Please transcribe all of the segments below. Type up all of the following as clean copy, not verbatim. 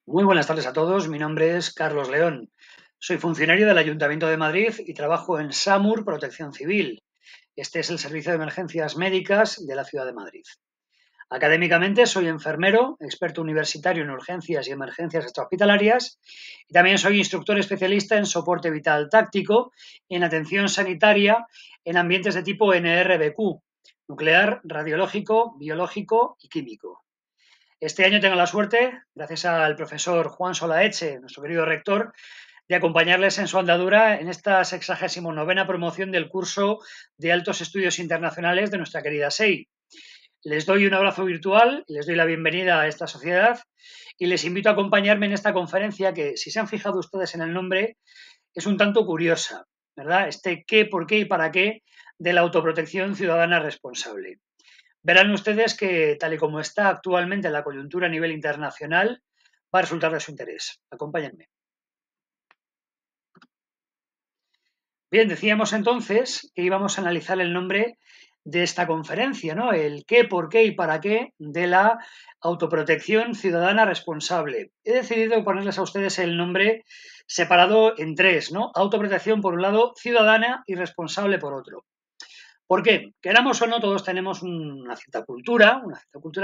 Muy buenas tardes a todos. Mi nombre es Carlos León. Soy funcionario del Ayuntamiento de Madrid y trabajo en SAMUR Protección Civil. Este es el Servicio de Emergencias Médicas de la Ciudad de Madrid. Académicamente soy enfermero, experto universitario en urgencias y emergencias extrahospitalarias y también soy instructor especialista en soporte vital táctico y en atención sanitaria en ambientes de tipo NRBQ, nuclear, radiológico, biológico y químico. Este año tengo la suerte, gracias al profesor Juan Solaeche, nuestro querido rector, de acompañarles en su andadura en esta 69ª promoción del curso de Altos Estudios Internacionales de nuestra querida SEI. Les doy un abrazo virtual, les doy la bienvenida a esta sociedad y les invito a acompañarme en esta conferencia que, si se han fijado ustedes en el nombre, es un tanto curiosa, ¿verdad? Este qué, por qué y para qué de la autoprotección ciudadana responsable. Verán ustedes que, tal y como está actualmente la coyuntura a nivel internacional, va a resultar de su interés. Acompáñenme. Bien, decíamos entonces que íbamos a analizar el nombre de esta conferencia, ¿no? El qué, por qué y para qué de la autoprotección ciudadana responsable. He decidido ponerles a ustedes el nombre separado en tres, ¿no? Autoprotección por un lado, ciudadana y responsable por otro. ¿Por qué? Queramos o no, todos tenemos una cierta cultura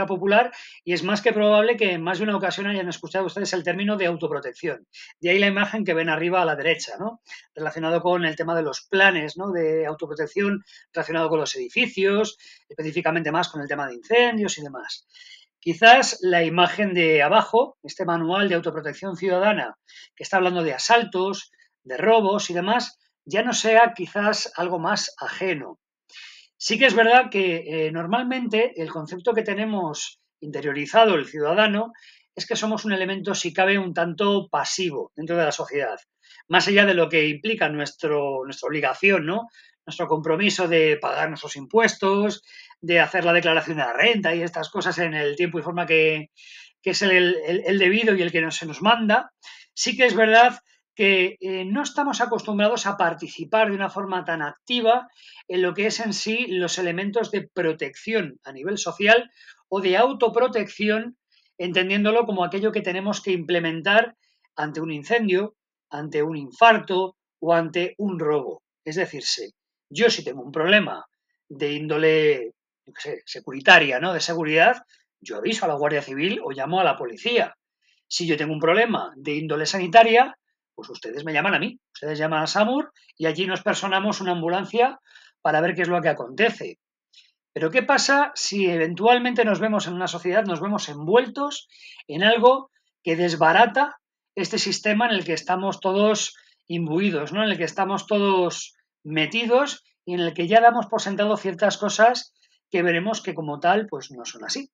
popular, y es más que probable que en más de una ocasión hayan escuchado ustedes el término de autoprotección. De ahí la imagen que ven arriba a la derecha, ¿no? Relacionado con el tema de los planes, ¿no? De autoprotección, relacionado con los edificios, específicamente más con el tema de incendios y demás. Quizás la imagen de abajo, este manual de autoprotección ciudadana, que está hablando de asaltos, de robos y demás, ya no sea quizás algo más ajeno. Sí que es verdad que normalmente el concepto que tenemos interiorizado el ciudadano es que somos un elemento, si cabe, un tanto pasivo dentro de la sociedad, más allá de lo que implica nuestra obligación, ¿no? Nuestro compromiso de pagar nuestros impuestos, de hacer la declaración de la renta y estas cosas en el tiempo y forma que es el debido y el que se nos manda. Sí que es verdad que no estamos acostumbrados a participar de una forma tan activa en lo que es en sí los elementos de protección a nivel social o de autoprotección, entendiéndolo como aquello que tenemos que implementar ante un incendio, ante un infarto o ante un robo. Es decirse, yo si tengo un problema de índole, yo qué sé, securitaria, ¿no? De seguridad, yo aviso a la Guardia Civil o llamo a la policía. Si yo tengo un problema de índole sanitaria, pues ustedes me llaman a mí, ustedes llaman a SAMUR y allí nos personamos una ambulancia para ver qué es lo que acontece. Pero ¿qué pasa si eventualmente nos vemos en una sociedad, nos vemos envueltos en algo que desbarata este sistema en el que estamos todos imbuidos, ¿no? En el que estamos todos metidos y en el que ya damos por sentado ciertas cosas que veremos que como tal pues no son así.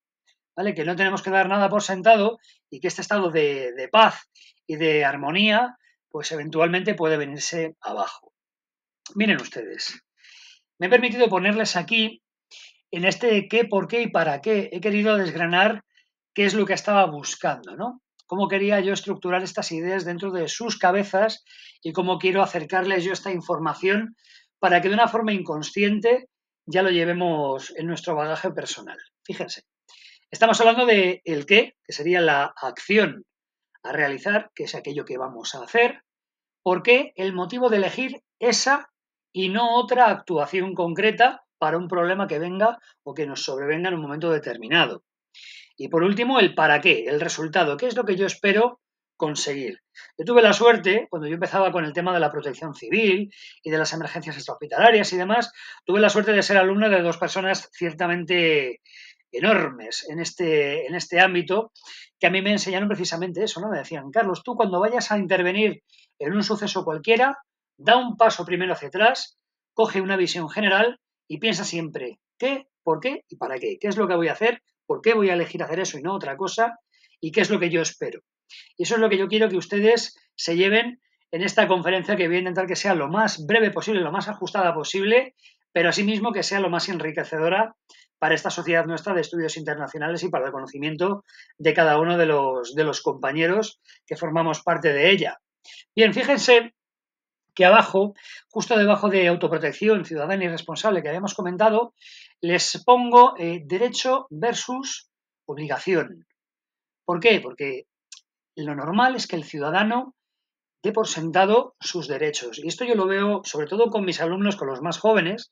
¿Vale? Que no tenemos que dar nada por sentado y que este estado de paz y de armonía pues eventualmente puede venirse abajo. Miren ustedes, me he permitido ponerles aquí en este qué, por qué y para qué. He querido desgranar qué es lo que estaba buscando, ¿no? Cómo quería yo estructurar estas ideas dentro de sus cabezas y cómo quiero acercarles yo esta información para que de una forma inconsciente ya lo llevemos en nuestro bagaje personal. Fíjense, estamos hablando de el qué, que sería la acción a realizar, que es aquello que vamos a hacer. ¿Por qué? El motivo de elegir esa y no otra actuación concreta para un problema que venga o que nos sobrevenga en un momento determinado. Y por último, el para qué, el resultado, qué es lo que yo espero conseguir. Yo tuve la suerte, cuando yo empezaba con el tema de la protección civil y de las emergencias extrahospitalarias y demás, tuve la suerte de ser alumno de dos personas ciertamente enormes en este ámbito, que a mí me enseñaron precisamente eso, ¿no? Me decían, Carlos, tú cuando vayas a intervenir en un suceso cualquiera, da un paso primero hacia atrás, coge una visión general y piensa siempre qué, por qué y para qué. ¿Qué es lo que voy a hacer? ¿Por qué voy a elegir hacer eso y no otra cosa? ¿Y qué es lo que yo espero? Y eso es lo que yo quiero que ustedes se lleven en esta conferencia, que voy a intentar que sea lo más breve posible, lo más ajustada posible, pero asimismo que sea lo más enriquecedora para esta sociedad nuestra de estudios internacionales y para el conocimiento de cada uno de los compañeros que formamos parte de ella. Bien, fíjense que abajo, justo debajo de autoprotección ciudadana y responsable que habíamos comentado, les pongo derecho versus obligación. ¿Por qué? Porque lo normal es que el ciudadano dé por sentado sus derechos. Y esto yo lo veo sobre todo con mis alumnos, con los más jóvenes,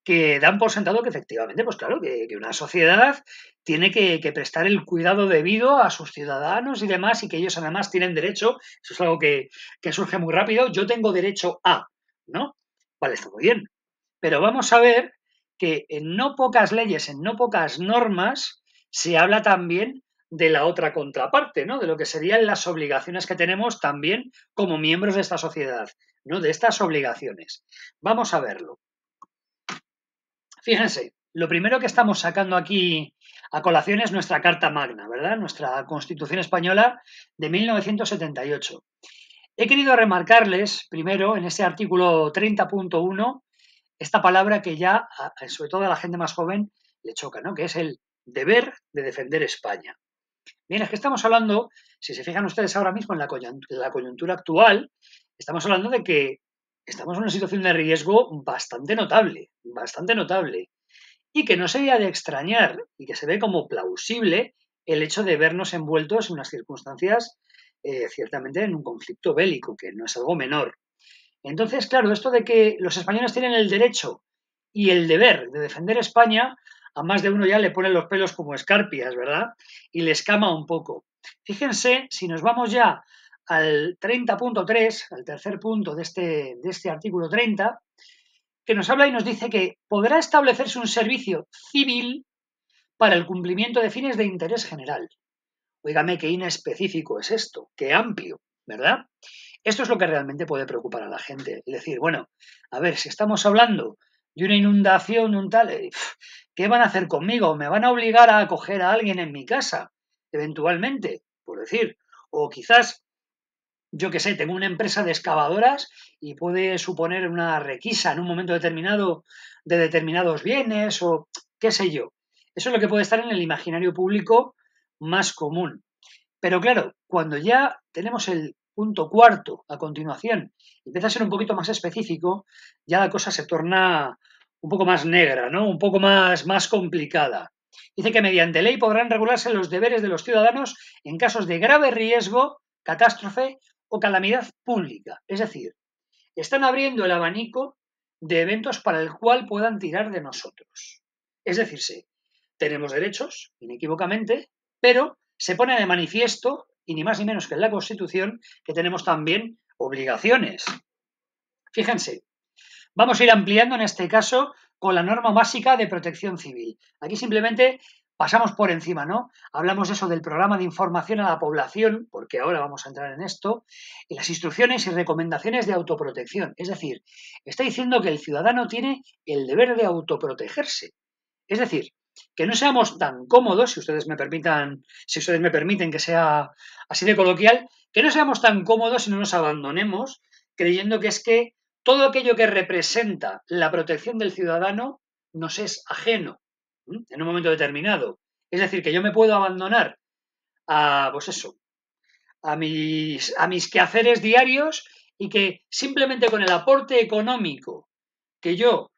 que dan por sentado que efectivamente, pues claro, que una sociedad tiene que prestar el cuidado debido a sus ciudadanos y demás, y que ellos además tienen derecho, eso es algo que surge muy rápido, yo tengo derecho a, ¿no? Vale, está muy bien. Pero vamos a ver que en no pocas leyes, en no pocas normas, se habla también de la otra contraparte, ¿no? De lo que serían las obligaciones que tenemos también como miembros de esta sociedad, ¿no? De estas obligaciones. Vamos a verlo. Fíjense, lo primero que estamos sacando aquí a colación es nuestra Carta Magna, ¿verdad? Nuestra Constitución Española de 1978. He querido remarcarles, primero, en este artículo 30.1, esta palabra que ya, sobre todo a la gente más joven, le choca, ¿no? Que es el deber de defender España. Bien, es que estamos hablando, si se fijan ustedes ahora mismo en la coyuntura actual, estamos hablando de que estamos en una situación de riesgo bastante notable, y que no sería de extrañar y que se ve como plausible el hecho de vernos envueltos en unas circunstancias, ciertamente en un conflicto bélico, que no es algo menor. Entonces, claro, esto de que los españoles tienen el derecho y el deber de defender España, a más de uno ya le ponen los pelos como escarpias, ¿verdad? Y le escama un poco. Fíjense, si nos vamos ya al 30.3, al tercer punto de este artículo 30, que nos habla y nos dice que podrá establecerse un servicio civil para el cumplimiento de fines de interés general. Óigame, qué inespecífico es esto, qué amplio, ¿verdad? Esto es lo que realmente puede preocupar a la gente. Es decir, bueno, a ver, si estamos hablando de una inundación, de un tal, ¿qué van a hacer conmigo? ¿Me van a obligar a acoger a alguien en mi casa? Eventualmente, por decir. O quizás, yo qué sé, tengo una empresa de excavadoras y puede suponer una requisa en un momento determinado de determinados bienes o qué sé yo. Eso es lo que puede estar en el imaginario público más común. Pero claro, cuando ya tenemos el punto cuarto a continuación, empieza a ser un poquito más específico, ya la cosa se torna un poco más negra, ¿no? Un poco más complicada. Dice que mediante ley podrán regularse los deberes de los ciudadanos en casos de grave riesgo, catástrofe o calamidad pública. Es decir, están abriendo el abanico de eventos para el cual puedan tirar de nosotros. Es decir, sí, tenemos derechos, inequívocamente, pero se pone de manifiesto, y ni más ni menos que en la Constitución, que tenemos también obligaciones. Fíjense, vamos a ir ampliando en este caso con la norma básica de protección civil. Aquí simplemente pasamos por encima, ¿no? Hablamos de eso del programa de información a la población, porque ahora vamos a entrar en esto, y las instrucciones y recomendaciones de autoprotección. Es decir, está diciendo que el ciudadano tiene el deber de autoprotegerse. Es decir, que no seamos tan cómodos, si ustedes me permiten que sea así de coloquial, que no seamos tan cómodos y no nos abandonemos creyendo que es que todo aquello que representa la protección del ciudadano nos es ajeno en un momento determinado. Es decir, que yo me puedo abandonar a, pues eso, a mis quehaceres diarios y que simplemente con el aporte económico que yo,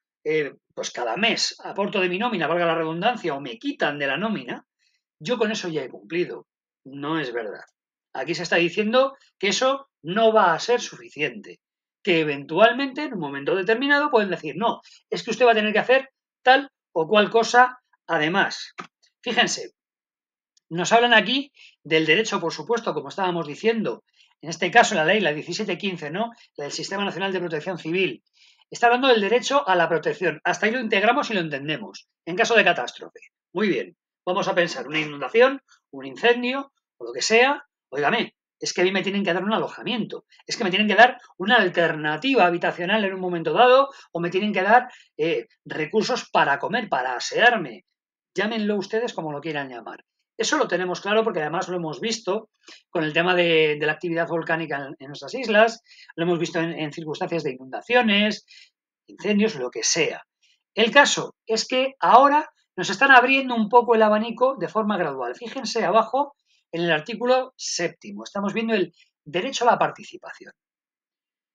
pues cada mes aporto de mi nómina, valga la redundancia, o me quitan de la nómina, yo con eso ya he cumplido. No es verdad. Aquí se está diciendo que eso no va a ser suficiente. Que eventualmente, en un momento determinado, pueden decir, no, es que usted va a tener que hacer tal o cual cosa además. Fíjense, nos hablan aquí del derecho, por supuesto, como estábamos diciendo, en este caso la ley, la 1715, ¿no? La del Sistema Nacional de Protección Civil. Está hablando del derecho a la protección. Hasta ahí lo integramos y lo entendemos. En caso de catástrofe. Muy bien. Vamos a pensar una inundación, un incendio o lo que sea. Óigame, es que a mí me tienen que dar un alojamiento. Es que me tienen que dar una alternativa habitacional en un momento dado o me tienen que dar recursos para comer, para asearme. Llámenlo ustedes como lo quieran llamar. Eso lo tenemos claro porque además lo hemos visto con el tema de la actividad volcánica en nuestras islas, lo hemos visto en circunstancias de inundaciones, incendios, lo que sea. El caso es que ahora nos están abriendo un poco el abanico de forma gradual. Fíjense abajo en el artículo 7. Estamos viendo el derecho a la participación.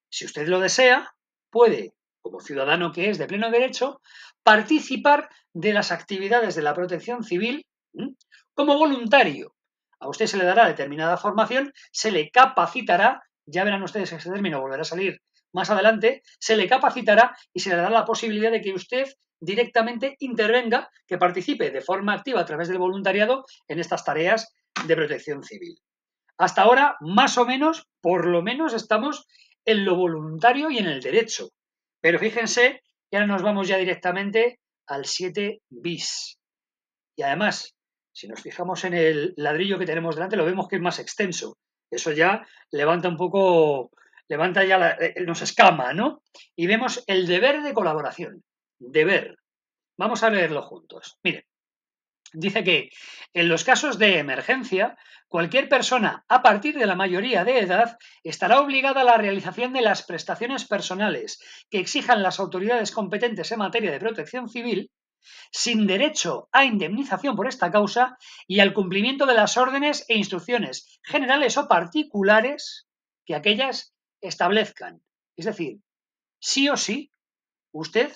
Si usted lo desea, puede, como ciudadano que es de pleno derecho, participar de las actividades de la protección civil como voluntario, A usted se le dará determinada formación, se le capacitará, ya verán ustedes que este término volverá a salir más adelante, se le capacitará y se le dará la posibilidad de que usted directamente intervenga, que participe de forma activa a través del voluntariado en estas tareas de protección civil. Hasta ahora, más o menos, por lo menos estamos en lo voluntario y en el derecho. Pero fíjense que ahora nos vamos ya directamente al 7 bis. Y además, si nos fijamos en el ladrillo que tenemos delante, lo vemos que es más extenso. Eso ya levanta un poco, levanta ya, nos escama, ¿no? Y vemos el deber de colaboración. Deber. Vamos a leerlo juntos. Miren, dice que en los casos de emergencia, cualquier persona a partir de la mayoría de edad estará obligada a la realización de las prestaciones personales que exijan las autoridades competentes en materia de protección civil, sin derecho a indemnización por esta causa y al cumplimiento de las órdenes e instrucciones generales o particulares que aquellas establezcan. Es decir, sí o sí, usted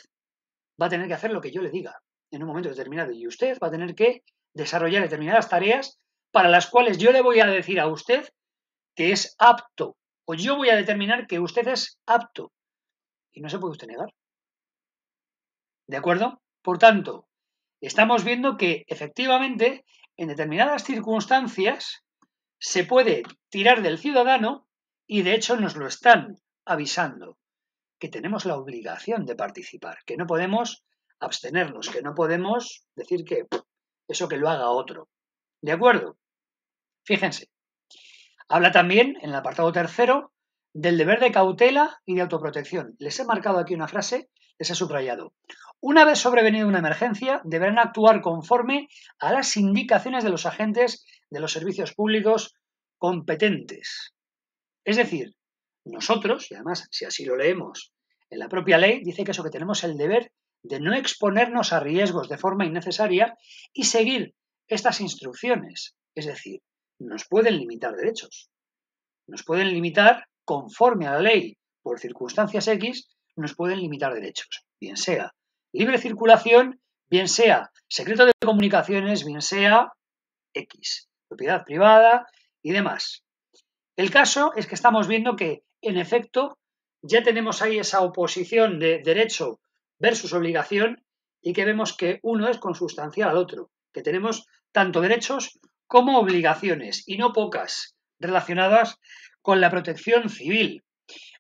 va a tener que hacer lo que yo le diga en un momento determinado y usted va a tener que desarrollar determinadas tareas para las cuales yo le voy a decir a usted que es apto o yo voy a determinar que usted es apto y no se puede usted negar. ¿De acuerdo? Por tanto, estamos viendo que efectivamente en determinadas circunstancias se puede tirar del ciudadano y de hecho nos lo están avisando, que tenemos la obligación de participar, que no podemos abstenernos, que no podemos decir que eso que lo haga otro. ¿De acuerdo? Fíjense, habla también en el apartado tercero del deber de cautela y de autoprotección. Les he marcado aquí una frase, les he subrayado. Una vez sobrevenido una emergencia, deberán actuar conforme a las indicaciones de los agentes de los servicios públicos competentes. Es decir, nosotros, y además si así lo leemos en la propia ley, dice que eso, que tenemos el deber de no exponernos a riesgos de forma innecesaria y seguir estas instrucciones. Es decir, nos pueden limitar derechos, nos pueden limitar conforme a la ley por circunstancias X, nos pueden limitar derechos, bien sea libre circulación, bien sea secreto de comunicaciones, bien sea X, propiedad privada y demás. El caso es que estamos viendo que, en efecto, ya tenemos ahí esa oposición de derecho versus obligación y que vemos que uno es consustancial al otro, que tenemos tanto derechos como obligaciones y no pocas relacionadas con la protección civil.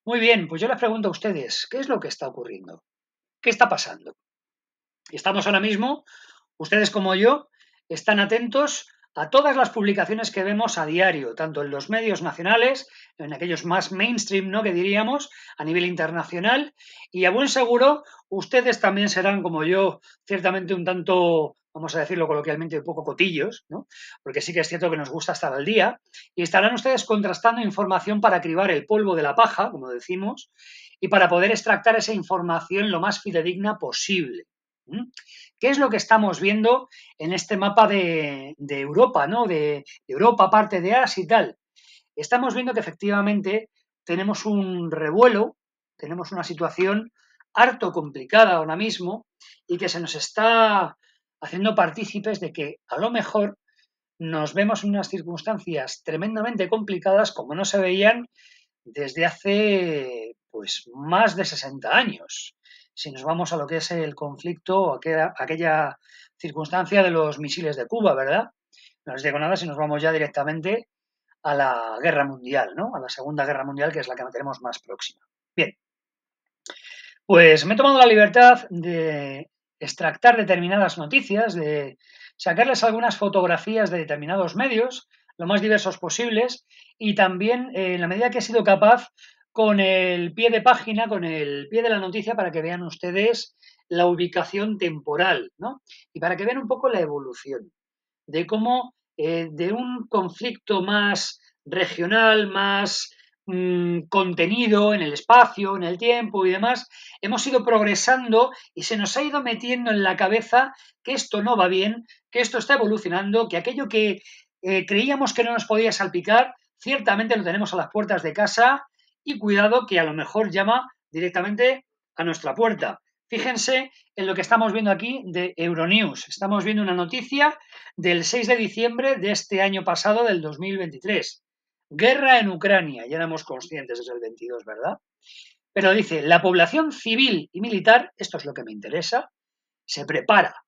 Muy bien, pues yo les pregunto a ustedes, ¿qué es lo que está ocurriendo? ¿Qué está pasando? Estamos ahora mismo, ustedes como yo, están atentos a todas las publicaciones que vemos a diario, tanto en los medios nacionales, en aquellos más mainstream, ¿no?, que diríamos, a nivel internacional, y a buen seguro ustedes también serán, como yo, ciertamente un tanto, vamos a decirlo coloquialmente, un poco cotillos, ¿no?, porque sí que es cierto que nos gusta estar al día, y estarán ustedes contrastando información para cribar el polvo de la paja, como decimos, y para poder extractar esa información lo más fidedigna posible. ¿Qué es lo que estamos viendo en este mapa de Europa, ¿no? De Europa, parte de Asia y tal? Estamos viendo que efectivamente tenemos un revuelo, tenemos una situación harto complicada ahora mismo y que se nos está haciendo partícipes de que a lo mejor nos vemos en unas circunstancias tremendamente complicadas como no se veían desde hace pues más de 60 años. Si nos vamos a lo que es el conflicto, aquella circunstancia de los misiles de Cuba, ¿verdad? No les digo nada si nos vamos ya directamente a la guerra mundial, ¿no? A la Segunda Guerra Mundial, que es la que tenemos más próxima. Bien, pues me he tomado la libertad de extractar determinadas noticias, de sacarles algunas fotografías de determinados medios, lo más diversos posibles, y también, en la medida que he sido capaz, con el pie de página, con el pie de la noticia, para que vean ustedes la ubicación temporal, ¿no? Y para que vean un poco la evolución de cómo de un conflicto más regional, más contenido en el espacio, en el tiempo y demás, hemos ido progresando y se nos ha ido metiendo en la cabeza que esto no va bien, que esto está evolucionando, que aquello que creíamos que no nos podía salpicar, ciertamente lo tenemos a las puertas de casa y cuidado que a lo mejor llama directamente a nuestra puerta. Fíjense en lo que estamos viendo aquí de Euronews. Estamos viendo una noticia del 6 de diciembre de este año pasado, del 2023. Guerra en Ucrania. Ya éramos conscientes desde el 22, ¿verdad? Pero dice, la población civil y militar, esto es lo que me interesa, se prepara.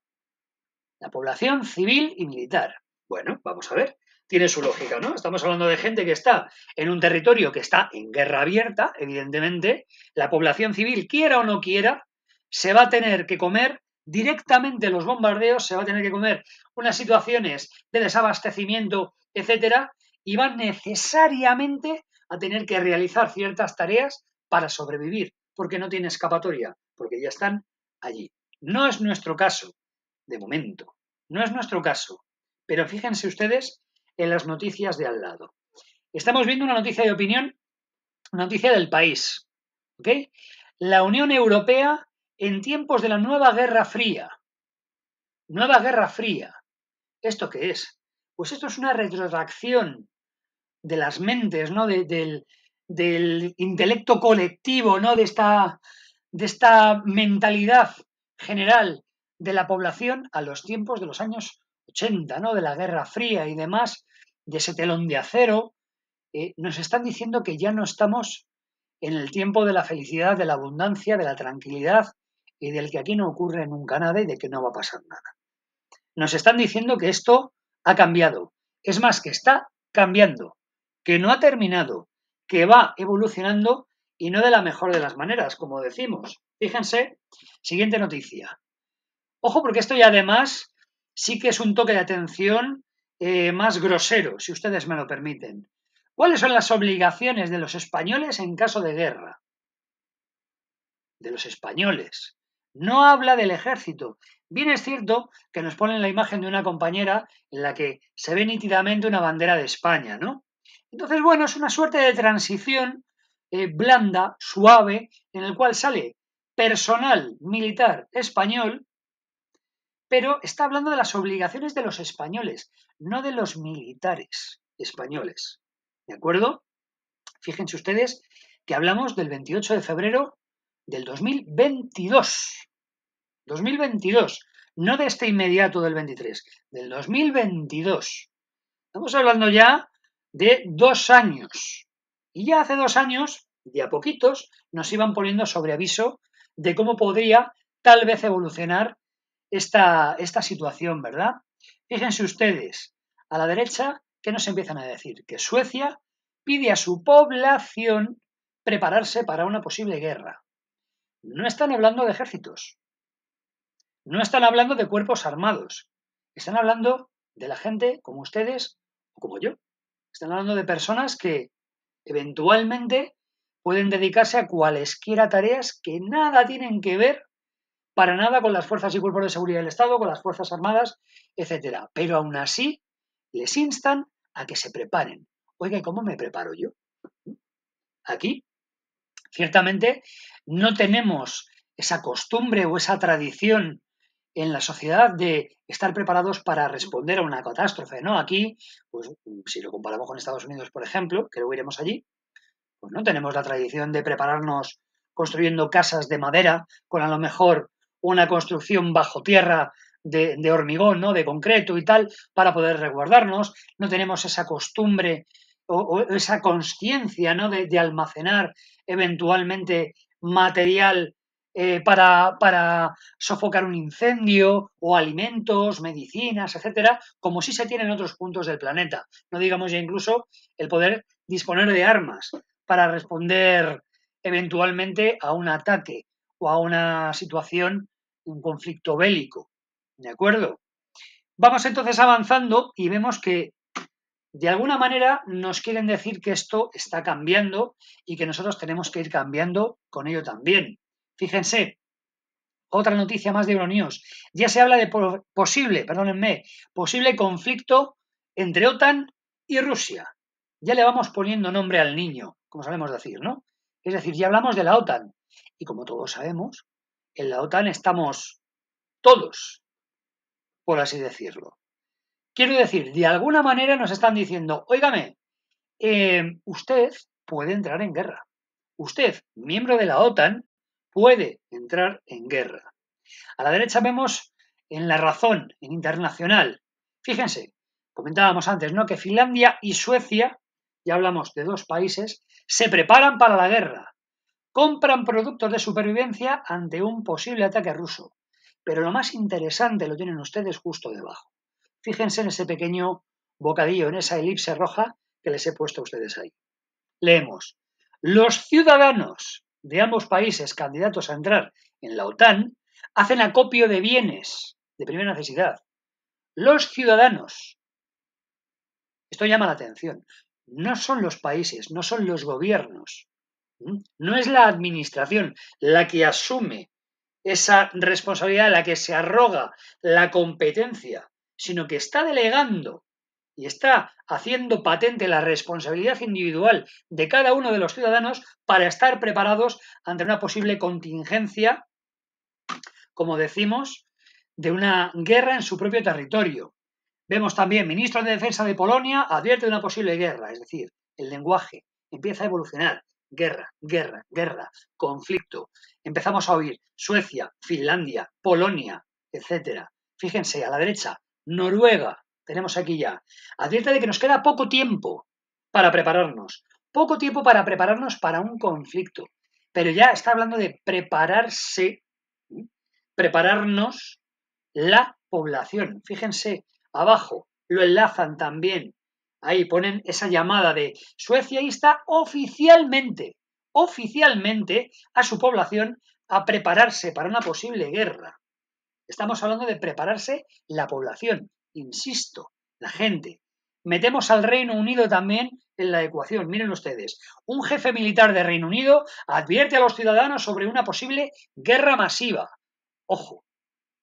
La población civil y militar. Bueno, vamos a ver. Tiene su lógica, ¿no? Estamos hablando de gente que está en un territorio que está en guerra abierta, evidentemente. La población civil, quiera o no quiera, se va a tener que comer directamente los bombardeos, se va a tener que comer unas situaciones de desabastecimiento, etcétera, y van necesariamente a tener que realizar ciertas tareas para sobrevivir, porque no tiene escapatoria, porque ya están allí. No es nuestro caso, de momento. No es nuestro caso. Pero fíjense ustedes en las noticias de al lado. Estamos viendo una noticia de opinión, noticia del país. ¿Ok? La Unión Europea en tiempos de la nueva Guerra Fría. Nueva Guerra Fría. ¿Esto qué es? Pues esto es una retrotracción de las mentes, ¿no? Del intelecto colectivo, ¿no? De esta mentalidad general de la población a los tiempos de los años 80, ¿no? De la Guerra Fría y demás, de ese telón de acero, nos están diciendo que ya no estamos en el tiempo de la felicidad, de la abundancia, de la tranquilidad y del que aquí no ocurre nunca nada y de que no va a pasar nada. Nos están diciendo que esto ha cambiado. Es más, que está cambiando, que no ha terminado, que va evolucionando y no de la mejor de las maneras, como decimos. Fíjense, siguiente noticia. Ojo, porque esto ya además sí que es un toque de atención más grosero, si ustedes me lo permiten. ¿Cuáles son las obligaciones de los españoles en caso de guerra? De los españoles. No habla del ejército. Bien es cierto que nos ponen la imagen de una compañera en la que se ve nítidamente una bandera de España, ¿no? Entonces, bueno, es una suerte de transición blanda, suave, en el cual sale personal militar español, pero está hablando de las obligaciones de los españoles, no de los militares españoles. ¿De acuerdo? Fíjense ustedes que hablamos del 28 de febrero del 2022. 2022, no de este inmediato del 23, del 2022. Estamos hablando ya de 2 años. Y ya hace 2 años, de a poquitos, nos iban poniendo sobre aviso de cómo podría tal vez evolucionar esta situación, ¿verdad? Fíjense ustedes, a la derecha, ¿qué nos empiezan a decir? Que Suecia pide a su población prepararse para una posible guerra. No están hablando de ejércitos, no están hablando de cuerpos armados, están hablando de la gente como ustedes o como yo. Están hablando de personas que eventualmente pueden dedicarse a cualesquiera tareas que nada tienen que ver para nada con las fuerzas y cuerpos de seguridad del Estado, con las fuerzas armadas, etcétera. Pero aún así les instan a que se preparen. Oiga, ¿y cómo me preparo yo? Aquí, ciertamente, no tenemos esa costumbre o esa tradición en la sociedad de estar preparados para responder a una catástrofe, ¿no? Aquí, pues si lo comparamos con Estados Unidos, por ejemplo, que luego iremos allí, pues no tenemos la tradición de prepararnos construyendo casas de madera con a lo mejor una construcción bajo tierra de hormigón, ¿no? De concreto y tal, para poder resguardarnos. No tenemos esa costumbre o esa consciencia, ¿no? De almacenar eventualmente material para sofocar un incendio o alimentos, medicinas, etcétera, como sí se tiene en otros puntos del planeta. No digamos ya incluso el poder disponer de armas para responder eventualmente a un ataque o a una situación, un conflicto bélico. ¿De acuerdo? Vamos entonces avanzando y vemos que de alguna manera nos quieren decir que esto está cambiando y que nosotros tenemos que ir cambiando con ello también. Fíjense, otra noticia más de Euronews. Ya se habla de posible conflicto entre OTAN y Rusia. Ya le vamos poniendo nombre al niño, como sabemos decir, ¿no? Es decir, ya hablamos de la OTAN. Y como todos sabemos, en la OTAN estamos todos, por así decirlo. Quiero decir, de alguna manera nos están diciendo, óigame, usted puede entrar en guerra. Usted, miembro de la OTAN, puede entrar en guerra. A la derecha vemos en La Razón, en Internacional. Fíjense, comentábamos antes, ¿no?, que Finlandia y Suecia, ya hablamos de dos países, se preparan para la guerra. Compran productos de supervivencia ante un posible ataque ruso. Pero lo más interesante lo tienen ustedes justo debajo. Fíjense en ese pequeño bocadillo, en esa elipse roja que les he puesto a ustedes ahí. Leemos: los ciudadanos de ambos países candidatos a entrar en la OTAN hacen acopio de bienes de primera necesidad. Los ciudadanos. Esto llama la atención. No son los países, no son los gobiernos. No es la administración la que asume esa responsabilidad, la que se arroga la competencia, sino que está delegando y está haciendo patente la responsabilidad individual de cada uno de los ciudadanos para estar preparados ante una posible contingencia, como decimos, de una guerra en su propio territorio. Vemos también, ministro de Defensa de Polonia advierte de una posible guerra, es decir, el lenguaje empieza a evolucionar. Guerra, guerra, guerra, conflicto. Empezamos a oír Suecia, Finlandia, Polonia, etcétera. Fíjense, a la derecha, Noruega, tenemos aquí ya. Advierte de que nos queda poco tiempo para prepararnos. Poco tiempo para prepararnos para un conflicto. Pero ya está hablando de prepararse, prepararnos la población. Fíjense, abajo lo enlazan también. Ahí ponen esa llamada de Suecia insta oficialmente a su población a prepararse para una posible guerra. Estamos hablando de prepararse la población, insisto, la gente. Metemos al Reino Unido también en la ecuación. Miren ustedes, un jefe militar de Reino Unido advierte a los ciudadanos sobre una posible guerra masiva. Ojo,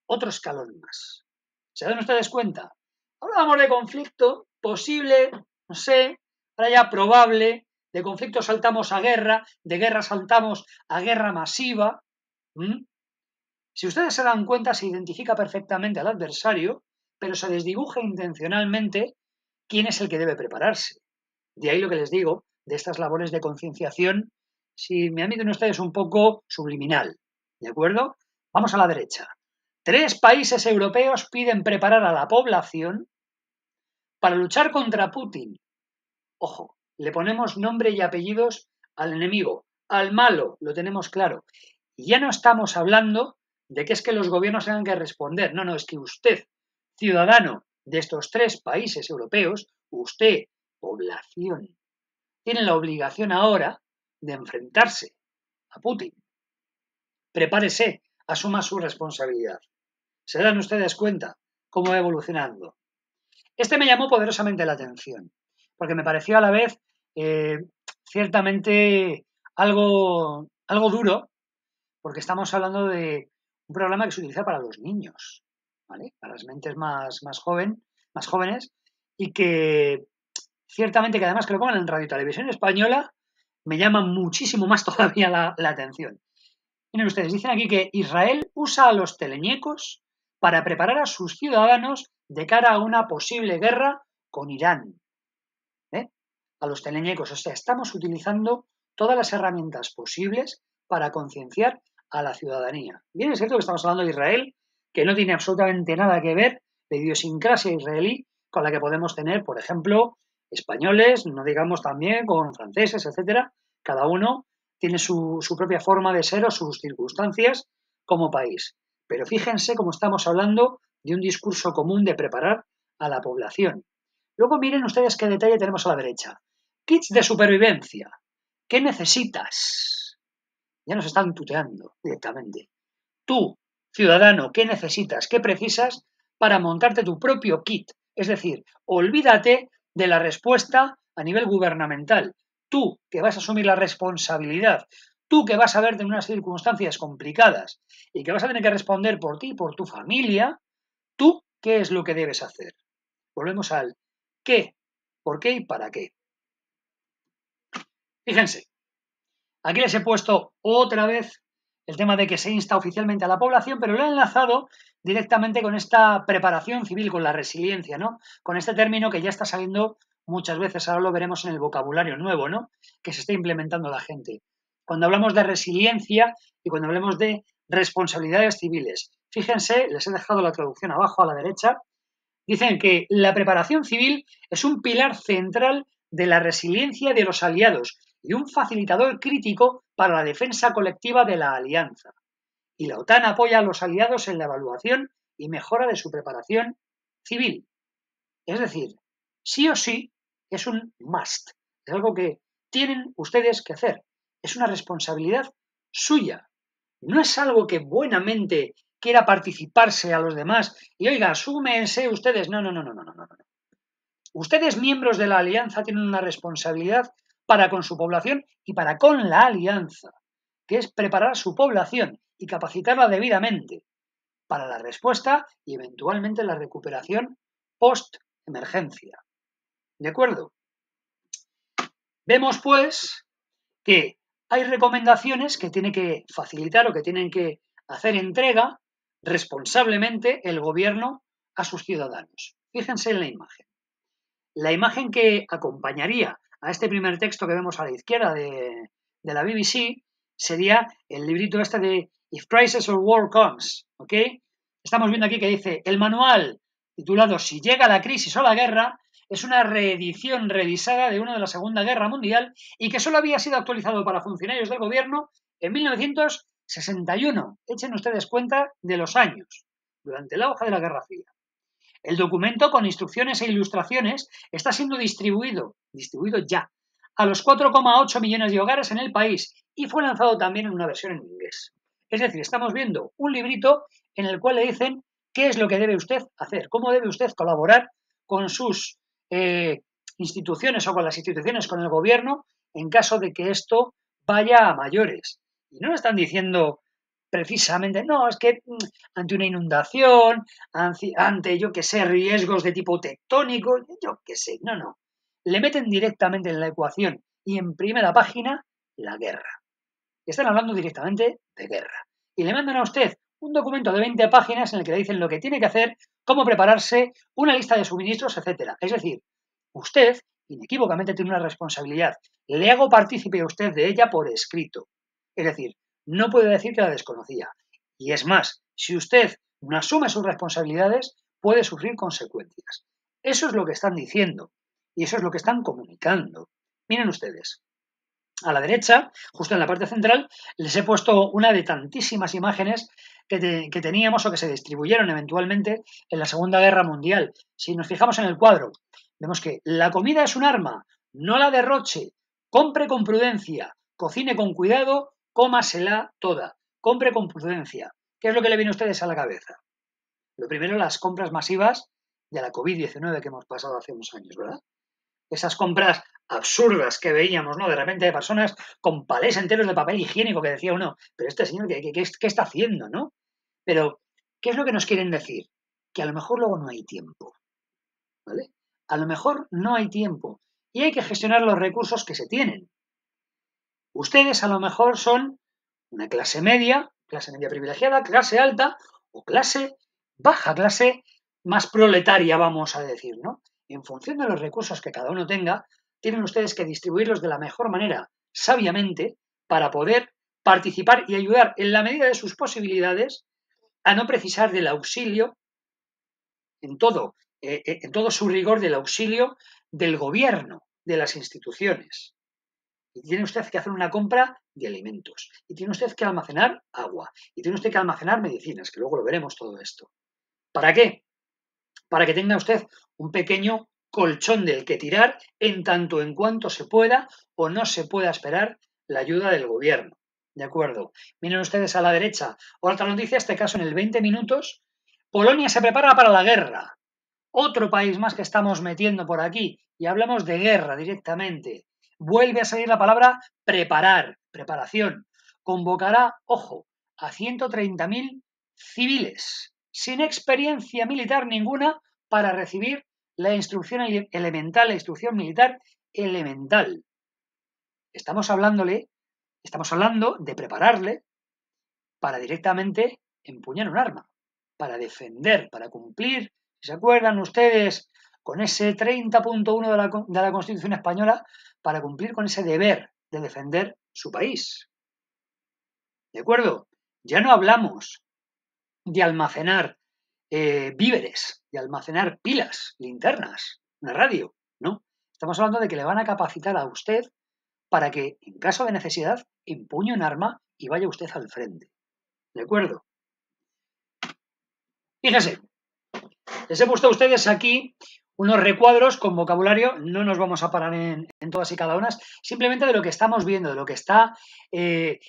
otro escalón más. ¿Se dan ustedes cuenta? Hablábamos de conflicto posible, no sé, ahora ya probable, de conflicto saltamos a guerra, de guerra saltamos a guerra masiva. Si ustedes se dan cuenta, se identifica perfectamente al adversario, pero se desdibuja intencionalmente quién es el que debe prepararse. De ahí lo que les digo, de estas labores de concienciación, si me admiten ustedes, un poco subliminal. ¿De acuerdo? Vamos a la derecha. 3 países europeos piden preparar a la población para luchar contra Putin. Ojo, le ponemos nombre y apellidos al enemigo, al malo, lo tenemos claro. Y ya no estamos hablando de que es que los gobiernos tengan que responder. No, no, es que usted, ciudadano de estos 3 países europeos, usted, población, tiene la obligación ahora de enfrentarse a Putin. Prepárese, asuma su responsabilidad. ¿Se dan ustedes cuenta cómo va evolucionando? Este me llamó poderosamente la atención, porque me pareció a la vez ciertamente algo duro, porque estamos hablando de un programa que se utiliza para los niños, ¿vale? Para las mentes más jóvenes, y que ciertamente, que además que lo pongan en Radio y Televisión Española, me llama muchísimo más todavía la atención. Miren ustedes, dicen aquí que Israel usa a los teleñecos para preparar a sus ciudadanos de cara a una posible guerra con Irán. A los teleñecos, o sea, estamos utilizando todas las herramientas posibles para concienciar a la ciudadanía. Bien, es cierto que estamos hablando de Israel, que no tiene absolutamente nada que ver la idiosincrasia israelí con la que podemos tener, por ejemplo, españoles, no digamos también con franceses, etcétera. Cada uno tiene su propia forma de ser o sus circunstancias como país. Pero fíjense cómo estamos hablando de un discurso común de preparar a la población. Luego miren ustedes qué detalle tenemos a la derecha. Kits de supervivencia. ¿Qué necesitas? Ya nos están tuteando directamente. Tú, ciudadano, ¿qué necesitas? ¿Qué precisas para montarte tu propio kit? Es decir, olvídate de la respuesta a nivel gubernamental. Tú, que vas a asumir la responsabilidad, tú que vas a verte en unas circunstancias complicadas y que vas a tener que responder por ti y por tu familia, tú, ¿qué es lo que debes hacer? Volvemos al qué, por qué y para qué. Fíjense, aquí les he puesto otra vez el tema de que se insta oficialmente a la población, pero lo he enlazado directamente con esta preparación civil, con la resiliencia, ¿no? Con este término que ya está saliendo muchas veces, ahora lo veremos en el vocabulario nuevo, ¿no?, que se está implementando la gente. cuando hablamos de resiliencia y cuando hablamos de responsabilidades civiles. Fíjense, les he dejado la traducción abajo a la derecha. Dicen que la preparación civil es un pilar central de la resiliencia de los aliados y un facilitador crítico para la defensa colectiva de la alianza. Y la OTAN apoya a los aliados en la evaluación y mejora de su preparación civil. Es decir, sí o sí es un must, es algo que tienen ustedes que hacer, es una responsabilidad suya, no es algo que buenamente quiera participarse a los demás y oiga, asúmense ustedes, no. Ustedes, miembros de la alianza, tienen una responsabilidad para con su población y para con la alianza, que es preparar a su población y capacitarla debidamente para la respuesta y eventualmente la recuperación post-emergencia. ¿De acuerdo? Vemos, pues, que hay recomendaciones que tiene que facilitar o que tienen que hacer entrega responsablemente el gobierno a sus ciudadanos. Fíjense en la imagen. La imagen que acompañaría a este primer texto que vemos a la izquierda de la BBC sería el librito este de If Crisis or War Comes, ¿ok? Estamos viendo aquí que dice, el manual titulado Si llega la crisis o la guerra es una reedición revisada de uno de la Segunda Guerra Mundial y que solo había sido actualizado para funcionarios del gobierno en 1961. Echen ustedes cuenta de los años, durante el auge de la Guerra Fría. El documento con instrucciones e ilustraciones está siendo distribuido ya, a los 4,8 millones de hogares en el país y fue lanzado también en una versión en inglés. Es decir, estamos viendo un librito en el cual le dicen qué es lo que debe usted hacer, cómo debe usted colaborar con sus instituciones o con las instituciones, con el gobierno, en caso de que esto vaya a mayores. Y no le están diciendo precisamente, no, es que ante una inundación, ante, yo que sé, riesgos de tipo tectónico, yo que sé, no. Le meten directamente en la ecuación y en primera página la guerra. Están hablando directamente de guerra. Y le mandan a usted un documento de 20 páginas en el que le dicen lo que tiene que hacer, cómo prepararse, una lista de suministros, etcétera. Es decir, usted inequívocamente tiene una responsabilidad. Le hago partícipe a usted de ella por escrito. Es decir, no puede decir que la desconocía. Y es más, si usted no asume sus responsabilidades, puede sufrir consecuencias. Eso es lo que están diciendo y eso es lo que están comunicando. Miren ustedes, a la derecha, justo en la parte central, les he puesto una de tantísimas imágenes que teníamos o que se distribuyeron eventualmente en la Segunda Guerra Mundial. Si nos fijamos en el cuadro, vemos que la comida es un arma, no la derroche, compre con prudencia, cocine con cuidado, cómasela toda, compre con prudencia. ¿Qué es lo que le viene a ustedes a la cabeza? Lo primero, las compras masivas de la COVID-19 que hemos pasado hace unos años, ¿verdad? Esas compras absurdas que veíamos, ¿no? De repente de personas con palés enteros de papel higiénico que decía uno, pero este señor, ¿qué está haciendo, no? Pero, ¿qué es lo que nos quieren decir? Que a lo mejor luego no hay tiempo, ¿vale? A lo mejor no hay tiempo y hay que gestionar los recursos que se tienen. Ustedes a lo mejor son una clase media privilegiada, clase alta o clase baja, clase más proletaria, vamos a decir, ¿no? En función de los recursos que cada uno tenga, tienen ustedes que distribuirlos de la mejor manera, sabiamente, para poder participar y ayudar en la medida de sus posibilidades a no precisar del auxilio en todo su rigor del auxilio del gobierno, de las instituciones. Y tiene usted que hacer una compra de alimentos. Y tiene usted que almacenar agua. Y tiene usted que almacenar medicinas, que luego lo veremos todo esto. ¿Para qué? Para que tenga usted un pequeño colchón del que tirar en tanto en cuanto se pueda o no se pueda esperar la ayuda del gobierno. ¿De acuerdo? Miren ustedes a la derecha. Otra noticia, este caso en el 20 minutos. Polonia se prepara para la guerra. Otro país más que estamos metiendo por aquí. Y hablamos de guerra directamente. Vuelve a salir la palabra preparar, preparación. Convocará, ojo, a 130.000 civiles sin experiencia militar ninguna para recibir la instrucción elemental, la instrucción militar elemental. Estamos hablando de prepararle para directamente empuñar un arma, para defender, para cumplir, si se acuerdan ustedes, con ese 30.1 de la Constitución española, para cumplir con ese deber de defender su país. ¿De acuerdo? Ya no hablamos de almacenar víveres, de almacenar pilas, linternas, una radio, ¿no? Estamos hablando de que le van a capacitar a usted para que, en caso de necesidad, empuñe un arma y vaya usted al frente. ¿De acuerdo? Fíjense, les he puesto a ustedes aquí unos recuadros con vocabulario, no nos vamos a parar en todas y cada una, simplemente de lo que estamos viendo, de lo que está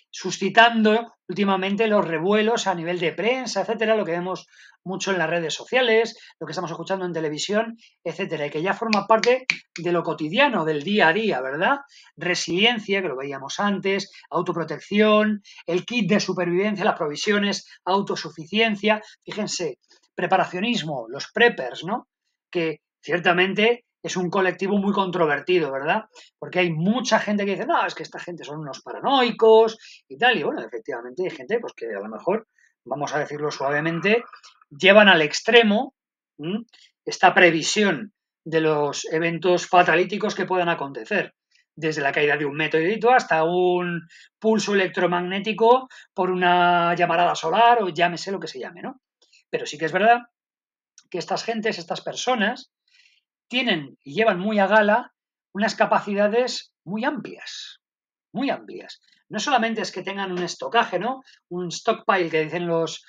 suscitando últimamente los revuelos a nivel de prensa, etcétera, lo que vemos mucho en las redes sociales, lo que estamos escuchando en televisión, etcétera, y que ya forma parte de lo cotidiano, del día a día, ¿verdad? Resiliencia, que lo veíamos antes, autoprotección, el kit de supervivencia, las provisiones, autosuficiencia, fíjense, preparacionismo, los preppers, ¿no? Que ciertamente es un colectivo muy controvertido, ¿verdad? Porque hay mucha gente que dice, no, es que esta gente son unos paranoicos y tal. Y bueno, efectivamente hay gente pues que a lo mejor, vamos a decirlo suavemente, llevan al extremo esta previsión de los eventos fatalíticos que puedan acontecer. Desde la caída de un meteorito hasta un pulso electromagnético por una llamarada solar o llámese lo que se llame, ¿no? Pero sí que es verdad que estas gentes, estas personas, tienen y llevan muy a gala unas capacidades muy amplias, muy amplias. No solamente es que tengan un estocaje, ¿no? Un stockpile que dicen los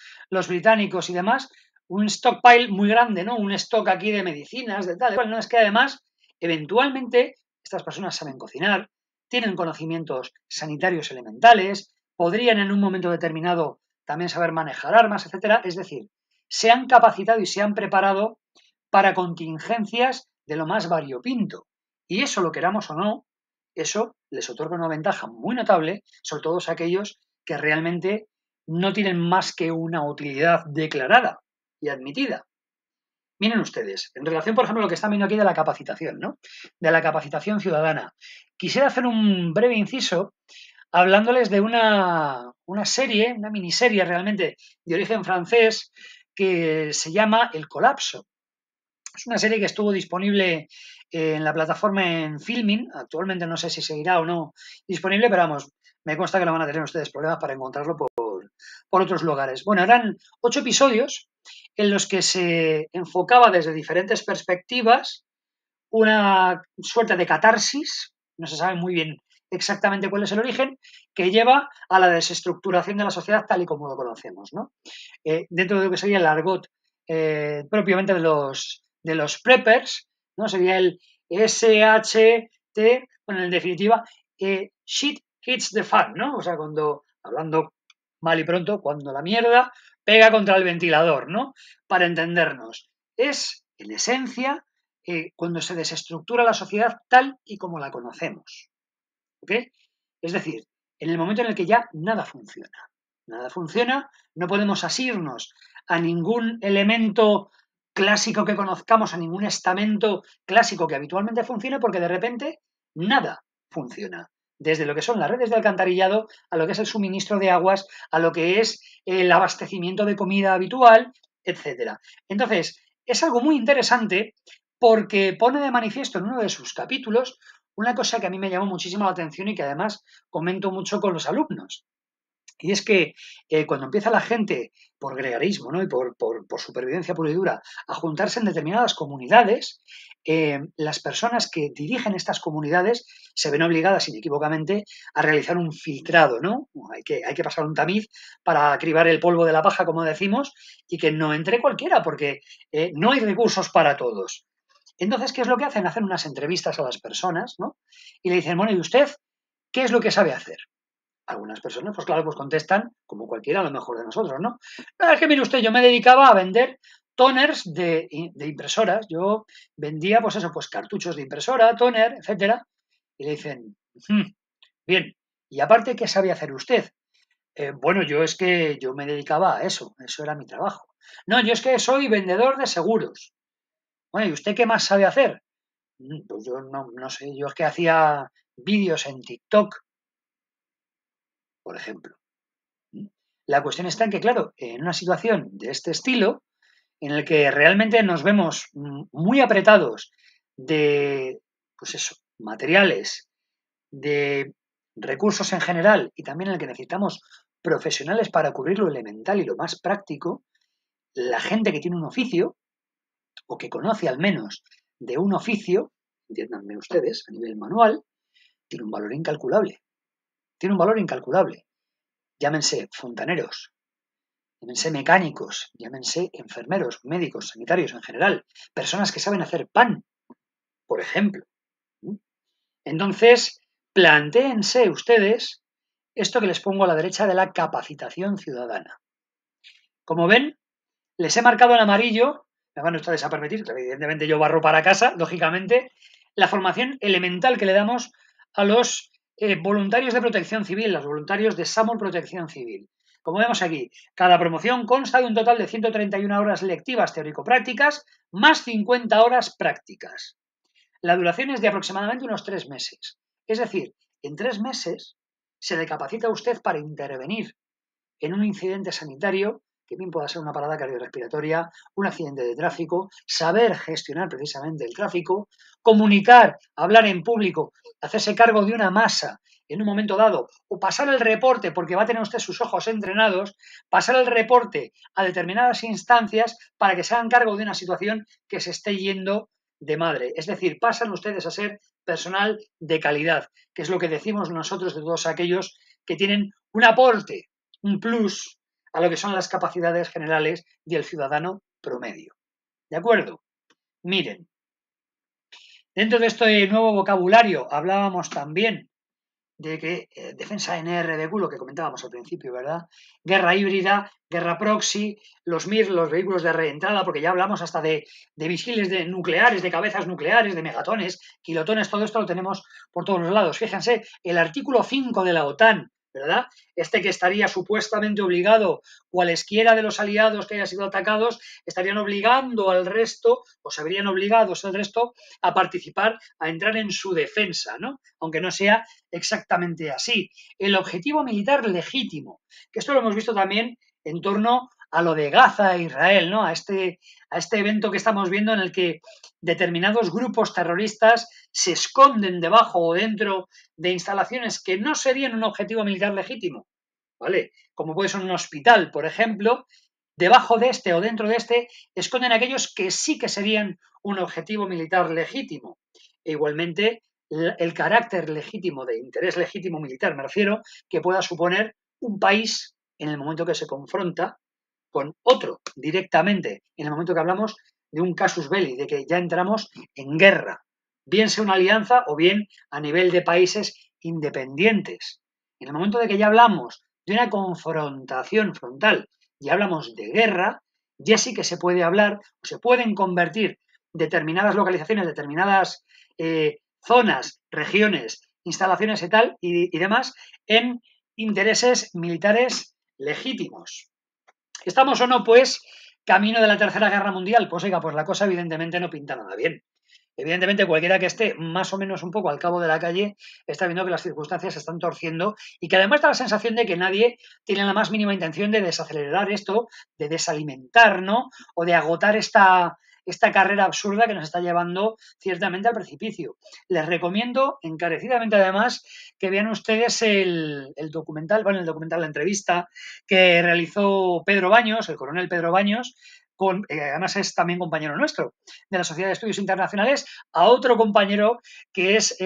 británicos y demás, un stockpile muy grande, ¿no? Un stock aquí de medicinas, de tal, de cual. No, es que además, eventualmente, estas personas saben cocinar, tienen conocimientos sanitarios elementales, podrían en un momento determinado también saber manejar armas, etcétera. Es decir, se han capacitado y se han preparado para contingencias de lo más variopinto. Y eso, lo queramos o no, eso les otorga una ventaja muy notable, sobre todo a aquellos que realmente no tienen más que una utilidad declarada y admitida. Miren ustedes, en relación, por ejemplo, a lo que están viendo aquí de la capacitación, ¿no? De la capacitación ciudadana. Quisiera hacer un breve inciso hablándoles de una serie, una miniserie realmente de origen francés que se llama El Colapso. Es una serie que estuvo disponible en la plataforma en Filmin. Actualmente no sé si seguirá o no disponible, pero vamos, me consta que no van a tener ustedes problemas para encontrarlo por otros lugares. Bueno, eran 8 episodios en los que se enfocaba desde diferentes perspectivas una suerte de catarsis, no se sabe muy bien exactamente cuál es el origen, que lleva a la desestructuración de la sociedad tal y como lo conocemos, ¿no? Dentro de lo que sería el argot propiamente de los preppers, ¿no? Sería el SHT, bueno, en definitiva, shit hits the fan, ¿no? O sea, cuando, hablando mal y pronto, cuando la mierda pega contra el ventilador, ¿no? Para entendernos. Es, en esencia, cuando se desestructura la sociedad tal y como la conocemos. ¿Ok? Es decir, en el momento en el que ya nada funciona. Nada funciona, no podemos asirnos a ningún elemento clásico que conozcamos, a ningún estamento clásico que habitualmente funcione, porque de repente nada funciona. Desde lo que son las redes de alcantarillado, a lo que es el suministro de aguas, a lo que es el abastecimiento de comida habitual, etc. Entonces, es algo muy interesante porque pone de manifiesto en uno de sus capítulos una cosa que a mí me llamó muchísimo la atención y que además comento mucho con los alumnos. Y es que cuando empieza la gente, por gregarismo, ¿no? Y por supervivencia pura y dura, a juntarse en determinadas comunidades, las personas que dirigen estas comunidades se ven obligadas inequívocamente a realizar un filtrado, ¿no? Hay que pasar un tamiz para cribar el polvo de la paja, como decimos, y que no entre cualquiera, porque no hay recursos para todos. Entonces, ¿qué es lo que hacen? Hacen unas entrevistas a las personas, ¿no? Y le dicen, bueno, ¿y usted qué es lo que sabe hacer? Algunas personas, pues claro, pues contestan, como cualquiera a lo mejor de nosotros, ¿no? No, es que mire usted, yo me dedicaba a vender toners de impresoras. Yo vendía, pues eso, pues cartuchos de impresora, toner, etcétera. Y le dicen, bien, y aparte, ¿qué sabía hacer usted? Bueno, yo es que yo me dedicaba a eso era mi trabajo. No, yo es que soy vendedor de seguros. Bueno, ¿y usted qué más sabe hacer? Pues yo no sé, yo es que hacía vídeos en TikTok, por ejemplo. La cuestión está en que, claro, en una situación de este estilo, en el que realmente nos vemos muy apretados de, pues eso, materiales, de recursos en general y también en el que necesitamos profesionales para cubrir lo elemental y lo más práctico, la gente que tiene un oficio, o que conoce al menos de un oficio, entiéndanme ustedes, a nivel manual, tiene un valor incalculable. Tiene un valor incalculable. Llámense fontaneros, llámense mecánicos, llámense enfermeros, médicos, sanitarios en general, personas que saben hacer pan, por ejemplo. Entonces, plantéense ustedes esto que les pongo a la derecha de la capacitación ciudadana. Como ven, les he marcado en amarillo, me van ustedes a permitir, que evidentemente yo barro para casa, lógicamente, la formación elemental que le damos a los voluntarios de protección civil, los voluntarios de SAMUR Protección Civil. Como vemos aquí, cada promoción consta de un total de 131 horas lectivas teórico-prácticas más 50 horas prácticas. La duración es de aproximadamente unos 3 meses. Es decir, en 3 meses se le capacita a usted para intervenir en un incidente sanitario, que bien pueda ser una parada cardiorrespiratoria, un accidente de tráfico, saber gestionar precisamente el tráfico, comunicar, hablar en público, hacerse cargo de una masa en un momento dado, o pasar el reporte, porque va a tener usted sus ojos entrenados, pasar el reporte a determinadas instancias para que se hagan cargo de una situación que se esté yendo de madre. Es decir, pasan ustedes a ser personal de calidad, que es lo que decimos nosotros de todos aquellos que tienen un aporte, un plus a lo que son las capacidades generales del ciudadano promedio. ¿De acuerdo? Miren, dentro de este nuevo vocabulario hablábamos también de que defensa NRBQ, lo que comentábamos al principio, ¿verdad? Guerra híbrida, guerra proxy, los MIR, los vehículos de reentrada, porque ya hablamos hasta de misiles nucleares, de cabezas nucleares, de megatones, kilotones, todo esto lo tenemos por todos los lados. Fíjense, el artículo 5 de la OTAN, ¿verdad? Este que estaría supuestamente obligado, cualesquiera de los aliados que hayan sido atacados, estarían obligando al resto, o se verían obligados al resto, a participar, a entrar en su defensa, ¿no? Aunque no sea exactamente así. El objetivo militar legítimo, que esto lo hemos visto también en torno a lo de Gaza e Israel, ¿no? A este evento que estamos viendo en el que determinados grupos terroristas se esconden debajo o dentro de instalaciones que no serían un objetivo militar legítimo, ¿vale? Como puede ser un hospital, por ejemplo, debajo de este o dentro de este esconden aquellos que sí que serían un objetivo militar legítimo. E igualmente, el carácter legítimo, de interés legítimo militar, me refiero, que pueda suponer un país en el momento que se confronta con otro directamente, en el momento que hablamos de un casus belli, de que ya entramos en guerra, bien sea una alianza o bien a nivel de países independientes. En el momento de que ya hablamos de una confrontación frontal y hablamos de guerra, ya sí que se puede hablar, o se pueden convertir determinadas localizaciones, determinadas zonas, regiones, instalaciones y tal y demás en intereses militares legítimos. ¿Estamos o no, pues, camino de la Tercera Guerra Mundial? Pues oiga, pues la cosa evidentemente no pinta nada bien. Evidentemente, cualquiera que esté más o menos un poco al cabo de la calle está viendo que las circunstancias se están torciendo y que además da la sensación de que nadie tiene la más mínima intención de desacelerar esto, de desalimentar, ¿no? O de agotar esta carrera absurda que nos está llevando ciertamente al precipicio. Les recomiendo encarecidamente además que vean ustedes el documental, la entrevista que realizó Pedro Baños, el coronel Pedro Baños, además es también compañero nuestro de la Sociedad de Estudios Internacionales, a otro compañero que es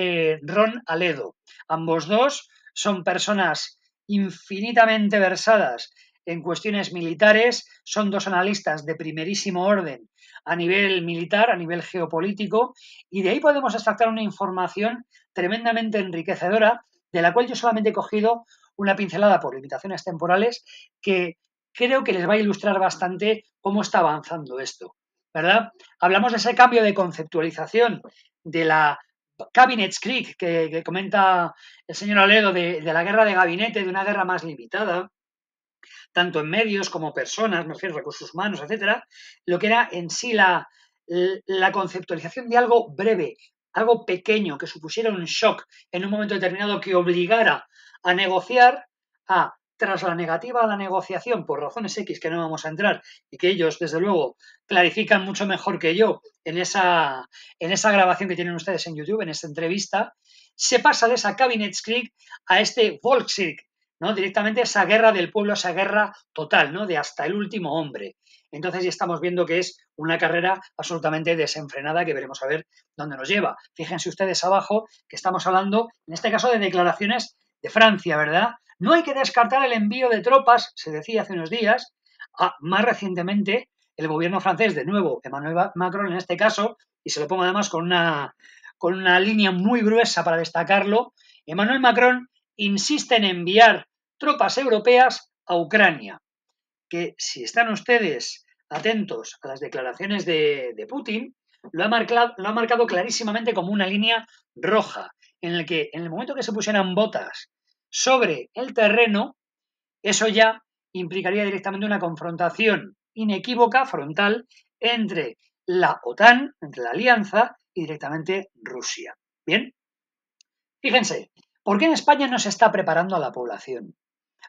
Ron Aledo. Ambos dos son personas infinitamente versadas en cuestiones militares, son dos analistas de primerísimo orden a nivel militar, a nivel geopolítico, y de ahí podemos extractar una información tremendamente enriquecedora, de la cual yo solamente he cogido una pincelada por limitaciones temporales que creo que les va a ilustrar bastante cómo está avanzando esto, ¿verdad? Hablamos de ese cambio de conceptualización de la Kabinettskrieg que comenta el señor Aledo, de la guerra de gabinete, de una guerra más limitada, tanto en medios como personas, me refiero a recursos humanos, etcétera, lo que era en sí la conceptualización de algo breve, algo pequeño, que supusiera un shock en un momento determinado, que obligara a negociar, tras la negativa a la negociación por razones X que no vamos a entrar y que ellos, desde luego, clarifican mucho mejor que yo en esa grabación que tienen ustedes en YouTube, en esta entrevista, se pasa de esa Kabinettskrieg a este Volkskrieg, ¿no? Directamente esa guerra del pueblo, esa guerra total, ¿no? De hasta el último hombre. Entonces ya estamos viendo que es una carrera absolutamente desenfrenada que veremos a ver dónde nos lleva. Fíjense ustedes abajo que estamos hablando, en este caso, de declaraciones de Francia, ¿verdad? No hay que descartar el envío de tropas, se decía hace unos días. Más recientemente, el gobierno francés, de nuevo, Emmanuel Macron en este caso, y se lo pongo además con una línea muy gruesa para destacarlo, Emmanuel Macron insiste en enviar tropas europeas a Ucrania, que si están ustedes atentos a las declaraciones de Putin, lo ha marcado clarísimamente como una línea roja, en el que en el momento que se pusieran botas sobre el terreno, eso ya implicaría directamente una confrontación inequívoca, frontal, entre la OTAN, entre la alianza y directamente Rusia. Bien, fíjense, ¿por qué en España no se está preparando a la población?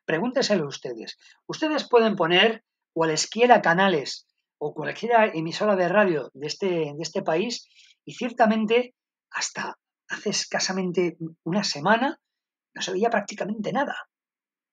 Pregúnteselo ustedes. Ustedes pueden poner cualesquiera canales o cualquiera emisora de radio de este país y ciertamente hasta hace escasamente una semana no se veía prácticamente nada.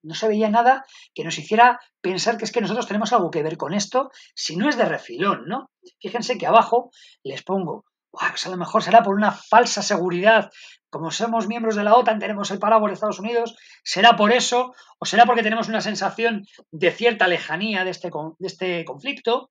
No se veía nada que nos hiciera pensar que es que nosotros tenemos algo que ver con esto, si no es de refilón, ¿no? Fíjense que abajo les pongo, pues a lo mejor será por una falsa seguridad, como somos miembros de la OTAN, tenemos el paraguas de Estados Unidos, será por eso, o será porque tenemos una sensación de cierta lejanía de este conflicto,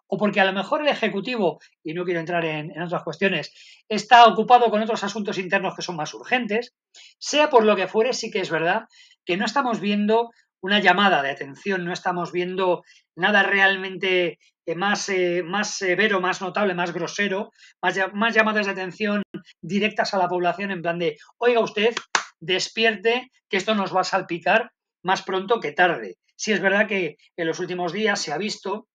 o porque a lo mejor el Ejecutivo, y no quiero entrar en otras cuestiones, está ocupado con otros asuntos internos que son más urgentes, sea por lo que fuere, sí que es verdad que no estamos viendo una llamada de atención, no estamos viendo nada realmente más severo, más notable, más grosero, más llamadas de atención directas a la población en plan de, oiga usted, despierte, que esto nos va a salpicar más pronto que tarde. Sí es verdad que en los últimos días se ha visto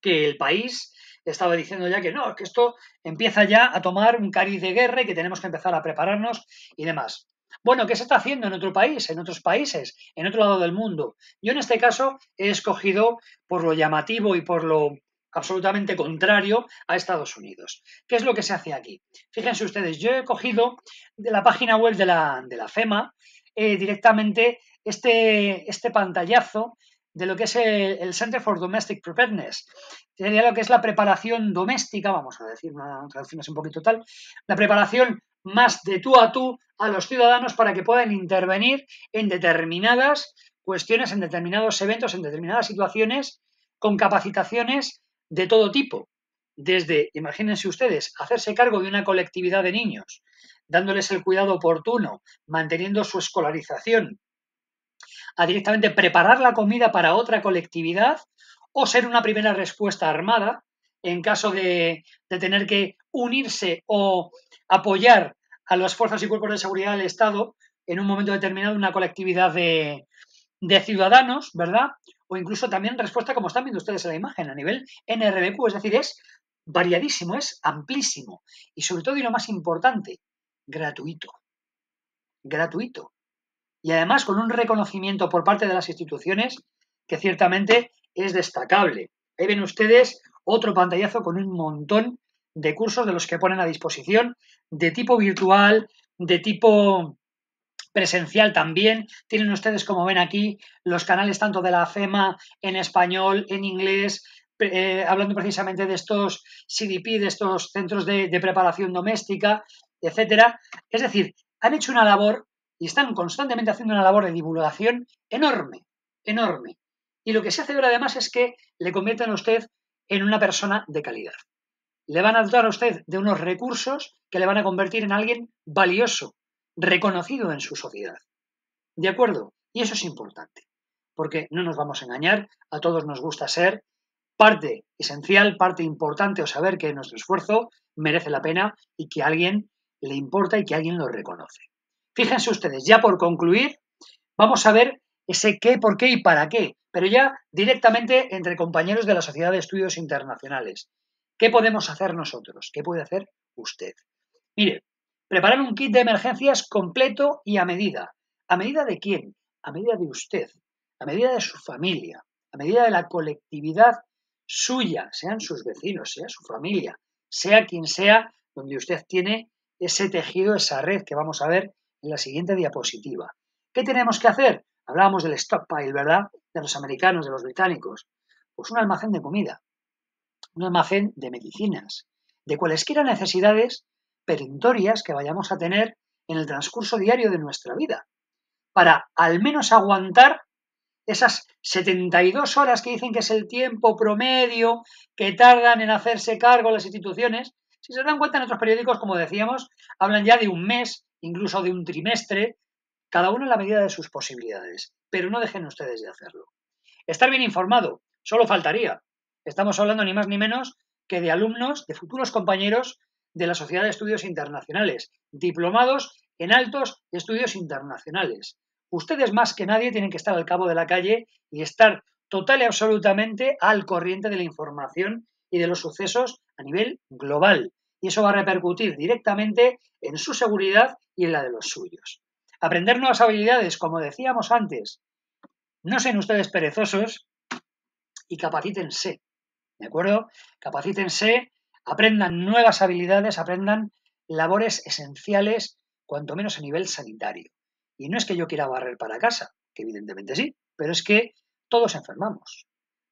que el país estaba diciendo ya que no, que esto empieza ya a tomar un cariz de guerra y que tenemos que empezar a prepararnos y demás. Bueno, ¿qué se está haciendo en otro país, en otros países, en otro lado del mundo? Yo en este caso he escogido por lo llamativo y por lo absolutamente contrario a Estados Unidos. ¿Qué es lo que se hace aquí? Fíjense ustedes, yo he cogido de la página web de la FEMA directamente este pantallazo de lo que es el Center for Domestic Preparedness. Sería lo que es la preparación doméstica, vamos a decir una traducción así un poquito tal, la preparación más de tú a los ciudadanos para que puedan intervenir en determinadas cuestiones, en determinados eventos, en determinadas situaciones, con capacitaciones de todo tipo. Desde, imagínense ustedes, hacerse cargo de una colectividad de niños, dándoles el cuidado oportuno, manteniendo su escolarización, a directamente preparar la comida para otra colectividad o ser una primera respuesta armada en caso de tener que unirse o apoyar a las fuerzas y cuerpos de seguridad del Estado en un momento determinado una colectividad de ciudadanos, ¿verdad? O incluso también respuesta, como están viendo ustedes en la imagen, a nivel NRBQ, es decir, es variadísimo, es amplísimo y sobre todo, y lo más importante, gratuito. Gratuito. Y además con un reconocimiento por parte de las instituciones que ciertamente es destacable. Ahí ven ustedes otro pantallazo con un montón de cursos de los que ponen a disposición, de tipo virtual, de tipo presencial también. Tienen ustedes, como ven aquí, los canales tanto de la FEMA en español, en inglés, hablando precisamente de estos CDP, de estos centros de preparación doméstica, etcétera. Es decir, han hecho una labor y están constantemente haciendo una labor de divulgación enorme, enorme. Y lo que se hace ahora además es que le convierten a usted en una persona de calidad. Le van a dotar a usted de unos recursos que le van a convertir en alguien valioso, reconocido en su sociedad. ¿De acuerdo? Y eso es importante, porque no nos vamos a engañar, a todos nos gusta ser parte esencial, parte importante o saber que nuestro esfuerzo merece la pena y que a alguien le importa y que alguien lo reconoce. Fíjense ustedes, ya por concluir, vamos a ver ese qué, por qué y para qué, pero ya directamente entre compañeros de la Sociedad de Estudios Internacionales. ¿Qué podemos hacer nosotros? ¿Qué puede hacer usted? Mire, preparar un kit de emergencias completo y a medida. ¿A medida de quién? A medida de usted, a medida de su familia, a medida de la colectividad suya, sean sus vecinos, sea su familia, sea quien sea, donde usted tiene ese tejido, esa red que vamos a ver en la siguiente diapositiva. ¿Qué tenemos que hacer? Hablábamos del stockpile, ¿verdad? De los americanos, de los británicos. Pues un almacén de comida, un almacén de medicinas, de cualesquiera necesidades perentorias que vayamos a tener en el transcurso diario de nuestra vida, para al menos aguantar esas 72 horas que dicen que es el tiempo promedio que tardan en hacerse cargo las instituciones. Si se dan cuenta, en otros periódicos, como decíamos, hablan ya de un mes, incluso de un trimestre, cada uno en la medida de sus posibilidades. Pero no dejen ustedes de hacerlo. Estar bien informado, solo faltaría. Estamos hablando ni más ni menos que de alumnos, de futuros compañeros de la Sociedad de Estudios Internacionales, diplomados en altos estudios internacionales. Ustedes más que nadie tienen que estar al cabo de la calle y estar total y absolutamente al corriente de la información y de los sucesos a nivel global. Y eso va a repercutir directamente en su seguridad y en la de los suyos. Aprender nuevas habilidades, como decíamos antes, no sean ustedes perezosos y capacítense, ¿de acuerdo? Capacítense, aprendan nuevas habilidades, aprendan labores esenciales, cuanto menos a nivel sanitario. Y no es que yo quiera barrer para casa, que evidentemente sí, pero es que todos enfermamos.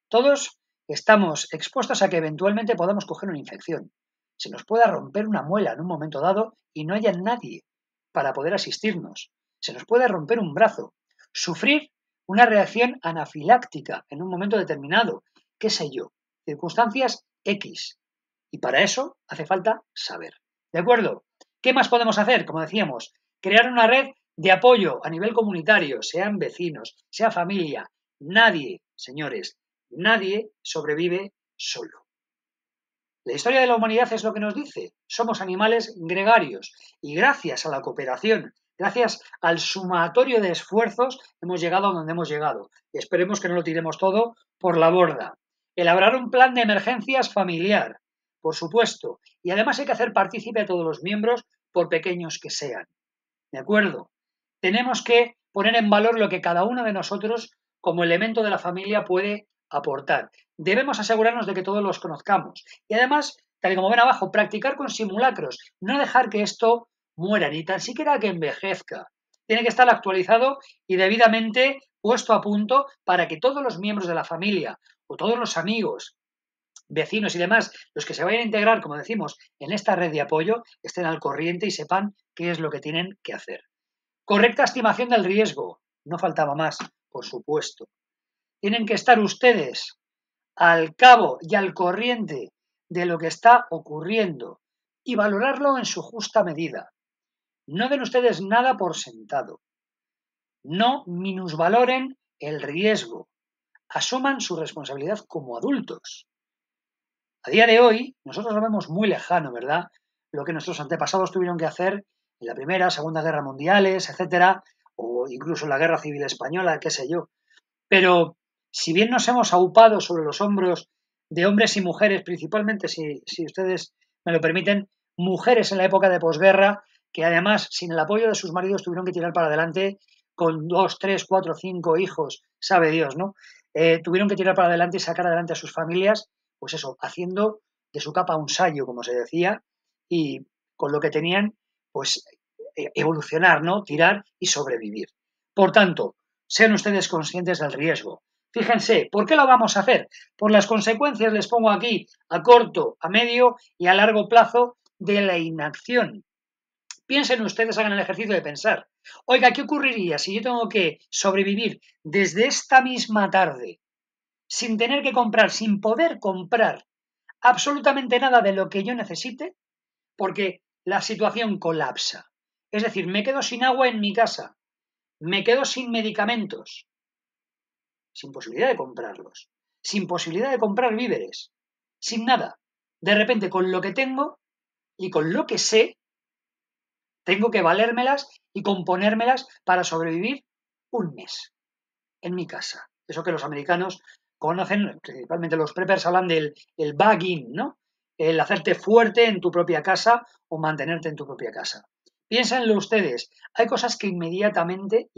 Todos estamos expuestos a que eventualmente podamos coger una infección. Se nos pueda romper una muela en un momento dado y no haya nadie para poder asistirnos. Se nos puede romper un brazo. Sufrir una reacción anafiláctica en un momento determinado. ¿Qué sé yo? Circunstancias X. Y para eso hace falta saber. ¿De acuerdo? ¿Qué más podemos hacer? Como decíamos, crear una red de apoyo a nivel comunitario, sean vecinos, sea familia. Nadie, señores, nadie sobrevive solo. La historia de la humanidad es lo que nos dice. Somos animales gregarios y gracias a la cooperación, gracias al sumatorio de esfuerzos, hemos llegado a donde hemos llegado. Y esperemos que no lo tiremos todo por la borda. Elaborar un plan de emergencias familiar, por supuesto. Y además hay que hacer partícipe a todos los miembros, por pequeños que sean. ¿De acuerdo? Tenemos que poner en valor lo que cada uno de nosotros, como elemento de la familia, puede aportar. Debemos asegurarnos de que todos los conozcamos. Y además, tal y como ven abajo, practicar con simulacros. No dejar que esto muera, ni tan siquiera que envejezca. Tiene que estar actualizado y debidamente puesto a punto para que todos los miembros de la familia o todos los amigos, vecinos y demás, los que se vayan a integrar, como decimos, en esta red de apoyo, estén al corriente y sepan qué es lo que tienen que hacer. Correcta estimación del riesgo. No faltaba más, por supuesto. Tienen que estar ustedes al cabo y al corriente de lo que está ocurriendo y valorarlo en su justa medida. No den ustedes nada por sentado. No minusvaloren el riesgo. Asuman su responsabilidad como adultos. A día de hoy, nosotros lo vemos muy lejano, ¿verdad? Lo que nuestros antepasados tuvieron que hacer en la Primera, Segunda Guerra Mundiales, etcétera, o incluso en la Guerra Civil Española, qué sé yo. Pero si bien nos hemos aupado sobre los hombros de hombres y mujeres, principalmente, si ustedes me lo permiten, mujeres en la época de posguerra, que además, sin el apoyo de sus maridos, tuvieron que tirar para adelante con 2, 3, 4, 5 hijos, sabe Dios, ¿no? Tuvieron que tirar para adelante y sacar adelante a sus familias, pues eso, haciendo de su capa un sayo, como se decía, y con lo que tenían, pues evolucionar, ¿no? Tirar y sobrevivir. Por tanto, sean ustedes conscientes del riesgo. Fíjense, ¿por qué lo vamos a hacer? Por las consecuencias, les pongo aquí, a corto, a medio y a largo plazo de la inacción. Piensen ustedes, hagan el ejercicio de pensar. Oiga, ¿qué ocurriría si yo tengo que sobrevivir desde esta misma tarde sin tener que comprar, sin poder comprar absolutamente nada de lo que yo necesite? Porque la situación colapsa. Es decir, me quedo sin agua en mi casa, me quedo sin medicamentos, sin posibilidad de comprarlos, sin posibilidad de comprar víveres, sin nada. De repente, con lo que tengo y con lo que sé, tengo que valérmelas y componérmelas para sobrevivir un mes en mi casa. Eso que los americanos conocen, principalmente los preppers, hablan del bagging, ¿no? El hacerte fuerte en tu propia casa o mantenerte en tu propia casa. Piénsenlo ustedes, hay cosas que inmediatamente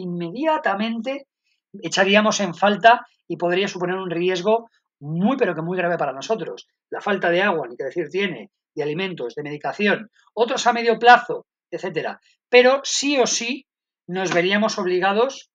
echaríamos en falta y podría suponer un riesgo muy pero que muy grave para nosotros. La falta de agua, ni que decir tiene, de alimentos, de medicación, otros a medio plazo, etcétera. Pero sí o sí nos veríamos obligados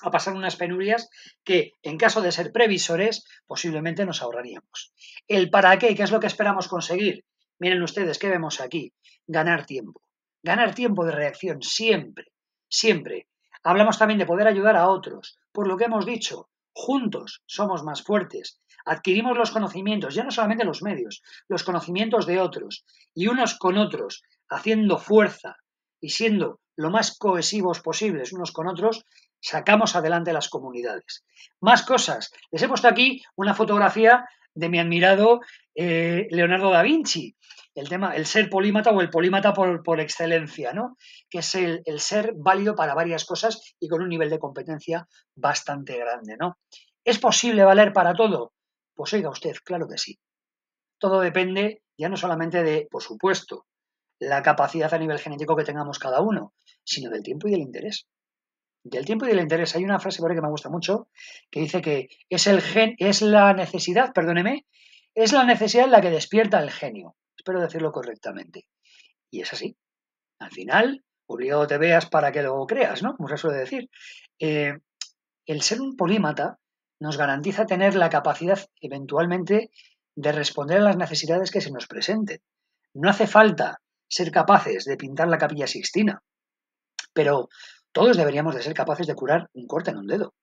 a pasar unas penurias que, en caso de ser previsores, posiblemente nos ahorraríamos. El para qué, ¿qué es lo que esperamos conseguir? Miren ustedes, ¿qué vemos aquí? Ganar tiempo. Ganar tiempo de reacción siempre, siempre. Hablamos también de poder ayudar a otros. Por lo que hemos dicho, juntos somos más fuertes. Adquirimos los conocimientos, ya no solamente los medios, los conocimientos de otros, y unos con otros, haciendo fuerza y siendo lo más cohesivos posibles unos con otros, sacamos adelante las comunidades. Más cosas. Les he puesto aquí una fotografía de mi admirado Leonardo da Vinci. El ser polímata o el polímata por excelencia, ¿no? Que es el ser válido para varias cosas y con un nivel de competencia bastante grande, ¿no? ¿Es posible valer para todo? Pues oiga usted, claro que sí. Todo depende ya no solamente de, por supuesto, la capacidad a nivel genético que tengamos cada uno, sino del tiempo y del interés. Del tiempo y del interés. Hay una frase por ahí que me gusta mucho que dice que es la necesidad, perdóneme, es la necesidad la que despierta el genio. Espero decirlo correctamente. Y es así. Al final, obligado te veas para que lo creas, ¿no? Como se suele decir. Eh, el ser un polímata nos garantiza tener la capacidad eventualmente de responder a las necesidades que se nos presenten. No hace falta ser capaces de pintar la Capilla Sixtina, pero todos deberíamos de ser capaces de curar un corte en un dedo.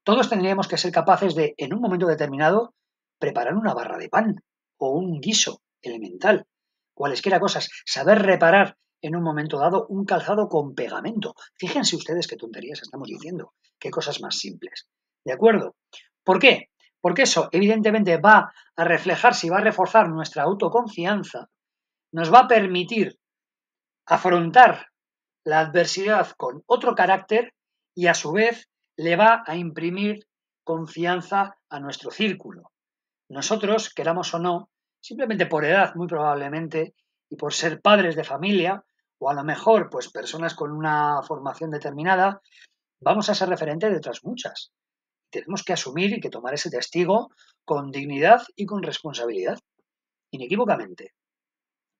Todos tendríamos que ser capaces de, en un momento determinado, preparar una barra de pan o un guiso elemental. Cualesquiera cosas. Saber reparar en un momento dado un calzado con pegamento. Fíjense ustedes qué tonterías estamos diciendo. Qué cosas más simples. ¿De acuerdo? ¿Por qué? Porque eso evidentemente va a reflejarse y va a reforzar nuestra autoconfianza. Nos va a permitir afrontar la adversidad con otro carácter y a su vez le va a imprimir confianza a nuestro círculo. Nosotros, queramos o no, simplemente por edad muy probablemente y por ser padres de familia o a lo mejor pues personas con una formación determinada, vamos a ser referentes de otras muchas. Tenemos que asumir y que tomar ese testigo con dignidad y con responsabilidad, inequívocamente.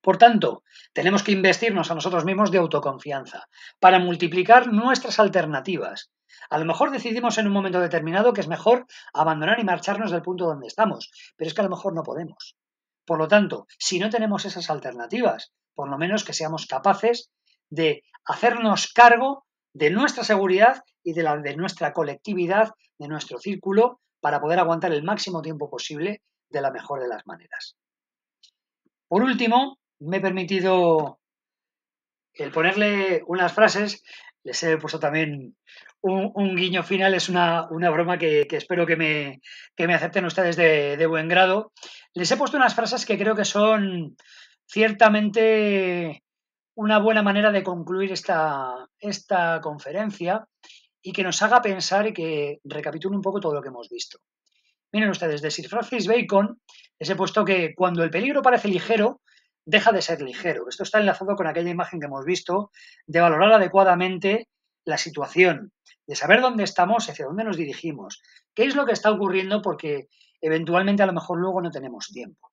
Por tanto, tenemos que investirnos a nosotros mismos de autoconfianza para multiplicar nuestras alternativas. A lo mejor decidimos en un momento determinado que es mejor abandonar y marcharnos del punto donde estamos, pero es que a lo mejor no podemos. Por lo tanto, si no tenemos esas alternativas, por lo menos que seamos capaces de hacernos cargo de nuestra seguridad y de la de nuestra colectividad, de nuestro círculo, para poder aguantar el máximo tiempo posible de la mejor de las maneras. Por último, me he permitido el ponerle unas frases, les he puesto también un guiño final, es una broma que espero que me acepten ustedes de buen grado. Les he puesto unas frases que creo que son ciertamente una buena manera de concluir esta conferencia y que nos haga pensar y que recapitule un poco todo lo que hemos visto. Miren ustedes, de Sir Francis Bacon les he puesto que cuando el peligro parece ligero, deja de ser ligero. Esto está enlazado con aquella imagen que hemos visto de valorar adecuadamente la situación, de saber dónde estamos, hacia dónde nos dirigimos, qué es lo que está ocurriendo, porque eventualmente a lo mejor luego no tenemos tiempo.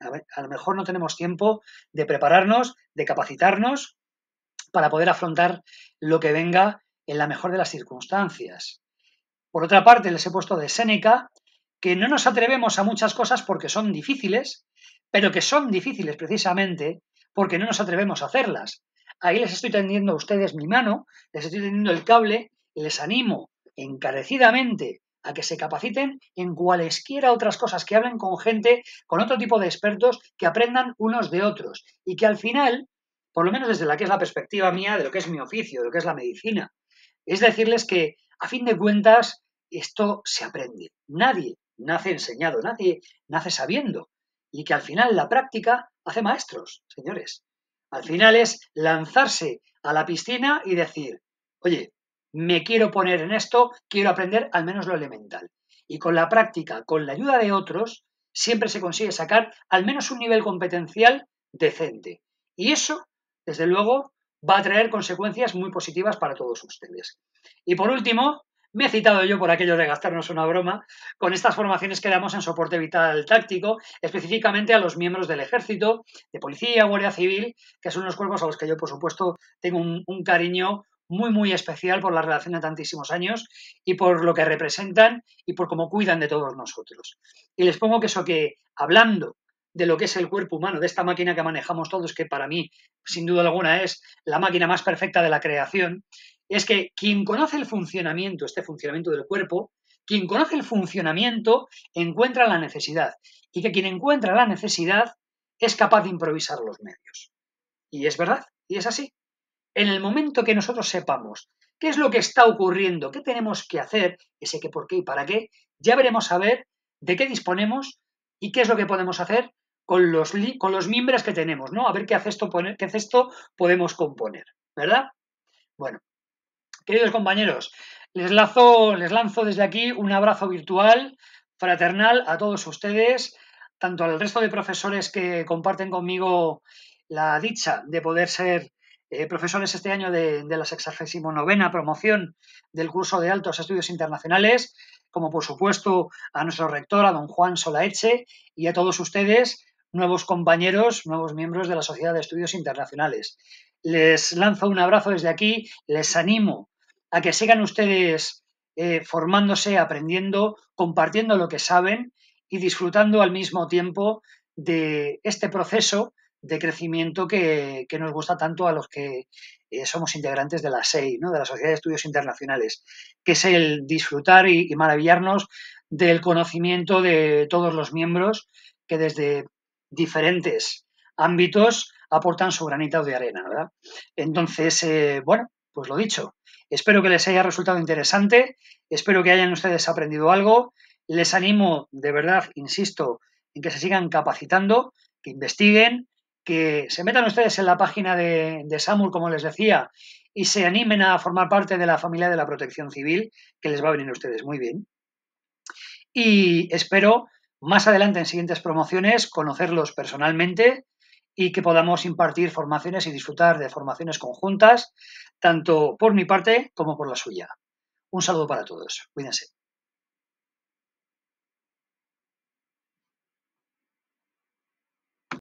A lo mejor no tenemos tiempo de prepararnos, de capacitarnos para poder afrontar lo que venga en la mejor de las circunstancias. Por otra parte, les he puesto de Séneca que no nos atrevemos a muchas cosas porque son difíciles, pero que son difíciles precisamente porque no nos atrevemos a hacerlas. Ahí les estoy tendiendo a ustedes mi mano, les estoy tendiendo el cable y les animo encarecidamente a que se capaciten en cualesquiera otras cosas, que hablen con gente, con otro tipo de expertos, que aprendan unos de otros y que al final, por lo menos desde la que es la perspectiva mía de lo que es mi oficio, de lo que es la medicina, es decirles que a fin de cuentas esto se aprende. Nadie nace enseñado, nadie nace sabiendo. Y que al final la práctica hace maestros, señores. Al final es lanzarse a la piscina y decir, oye, me quiero poner en esto, quiero aprender al menos lo elemental. Y con la práctica, con la ayuda de otros, siempre se consigue sacar al menos un nivel competencial decente. Y eso, desde luego, va a traer consecuencias muy positivas para todos ustedes. Y por último, me he citado yo por aquello de gastarnos una broma con estas formaciones que damos en soporte vital táctico, específicamente a los miembros del Ejército, de Policía, Guardia Civil, que son los cuerpos a los que yo, por supuesto, tengo un cariño muy, muy especial por la relación de tantísimos años y por lo que representan y por cómo cuidan de todos nosotros. Y les pongo que eso, que hablando de lo que es el cuerpo humano, de esta máquina que manejamos todos, que para mí, sin duda alguna, es la máquina más perfecta de la creación, es que quien conoce el funcionamiento, este funcionamiento del cuerpo, quien conoce el funcionamiento encuentra la necesidad y que quien encuentra la necesidad es capaz de improvisar los medios. Y es verdad, y es así. En el momento que nosotros sepamos qué es lo que está ocurriendo, qué tenemos que hacer, ese qué, por qué y para qué, ya veremos a ver de qué disponemos y qué es lo que podemos hacer con los mimbres que tenemos, ¿no? A ver qué cesto podemos componer, ¿verdad? Bueno, queridos compañeros, les lanzo desde aquí un abrazo virtual, fraternal a todos ustedes, tanto al resto de profesores que comparten conmigo la dicha de poder ser profesores este año de la 69ª promoción del curso de Altos Estudios Internacionales, como por supuesto a nuestro rector, a don Juan Solaeche, y a todos ustedes, nuevos compañeros, nuevos miembros de la Sociedad de Estudios Internacionales. Les lanzo un abrazo desde aquí, les animo a que sigan ustedes formándose, aprendiendo, compartiendo lo que saben y disfrutando al mismo tiempo de este proceso de crecimiento que nos gusta tanto a los que somos integrantes de la SEI, ¿no? De la Sociedad de Estudios Internacionales, que es el disfrutar y maravillarnos del conocimiento de todos los miembros que desde diferentes ámbitos aportan su granito de arena, ¿verdad? Entonces, bueno, pues lo dicho, espero que les haya resultado interesante, espero que hayan ustedes aprendido algo, les animo, de verdad, insisto, en que se sigan capacitando, que investiguen, que se metan ustedes en la página de SAMUR, como les decía, y se animen a formar parte de la familia de la protección civil, que les va a venir a ustedes muy bien. Y espero más adelante en siguientes promociones conocerlos personalmente y que podamos impartir formaciones y disfrutar de formaciones conjuntas, tanto por mi parte como por la suya. Un saludo para todos. Cuídense.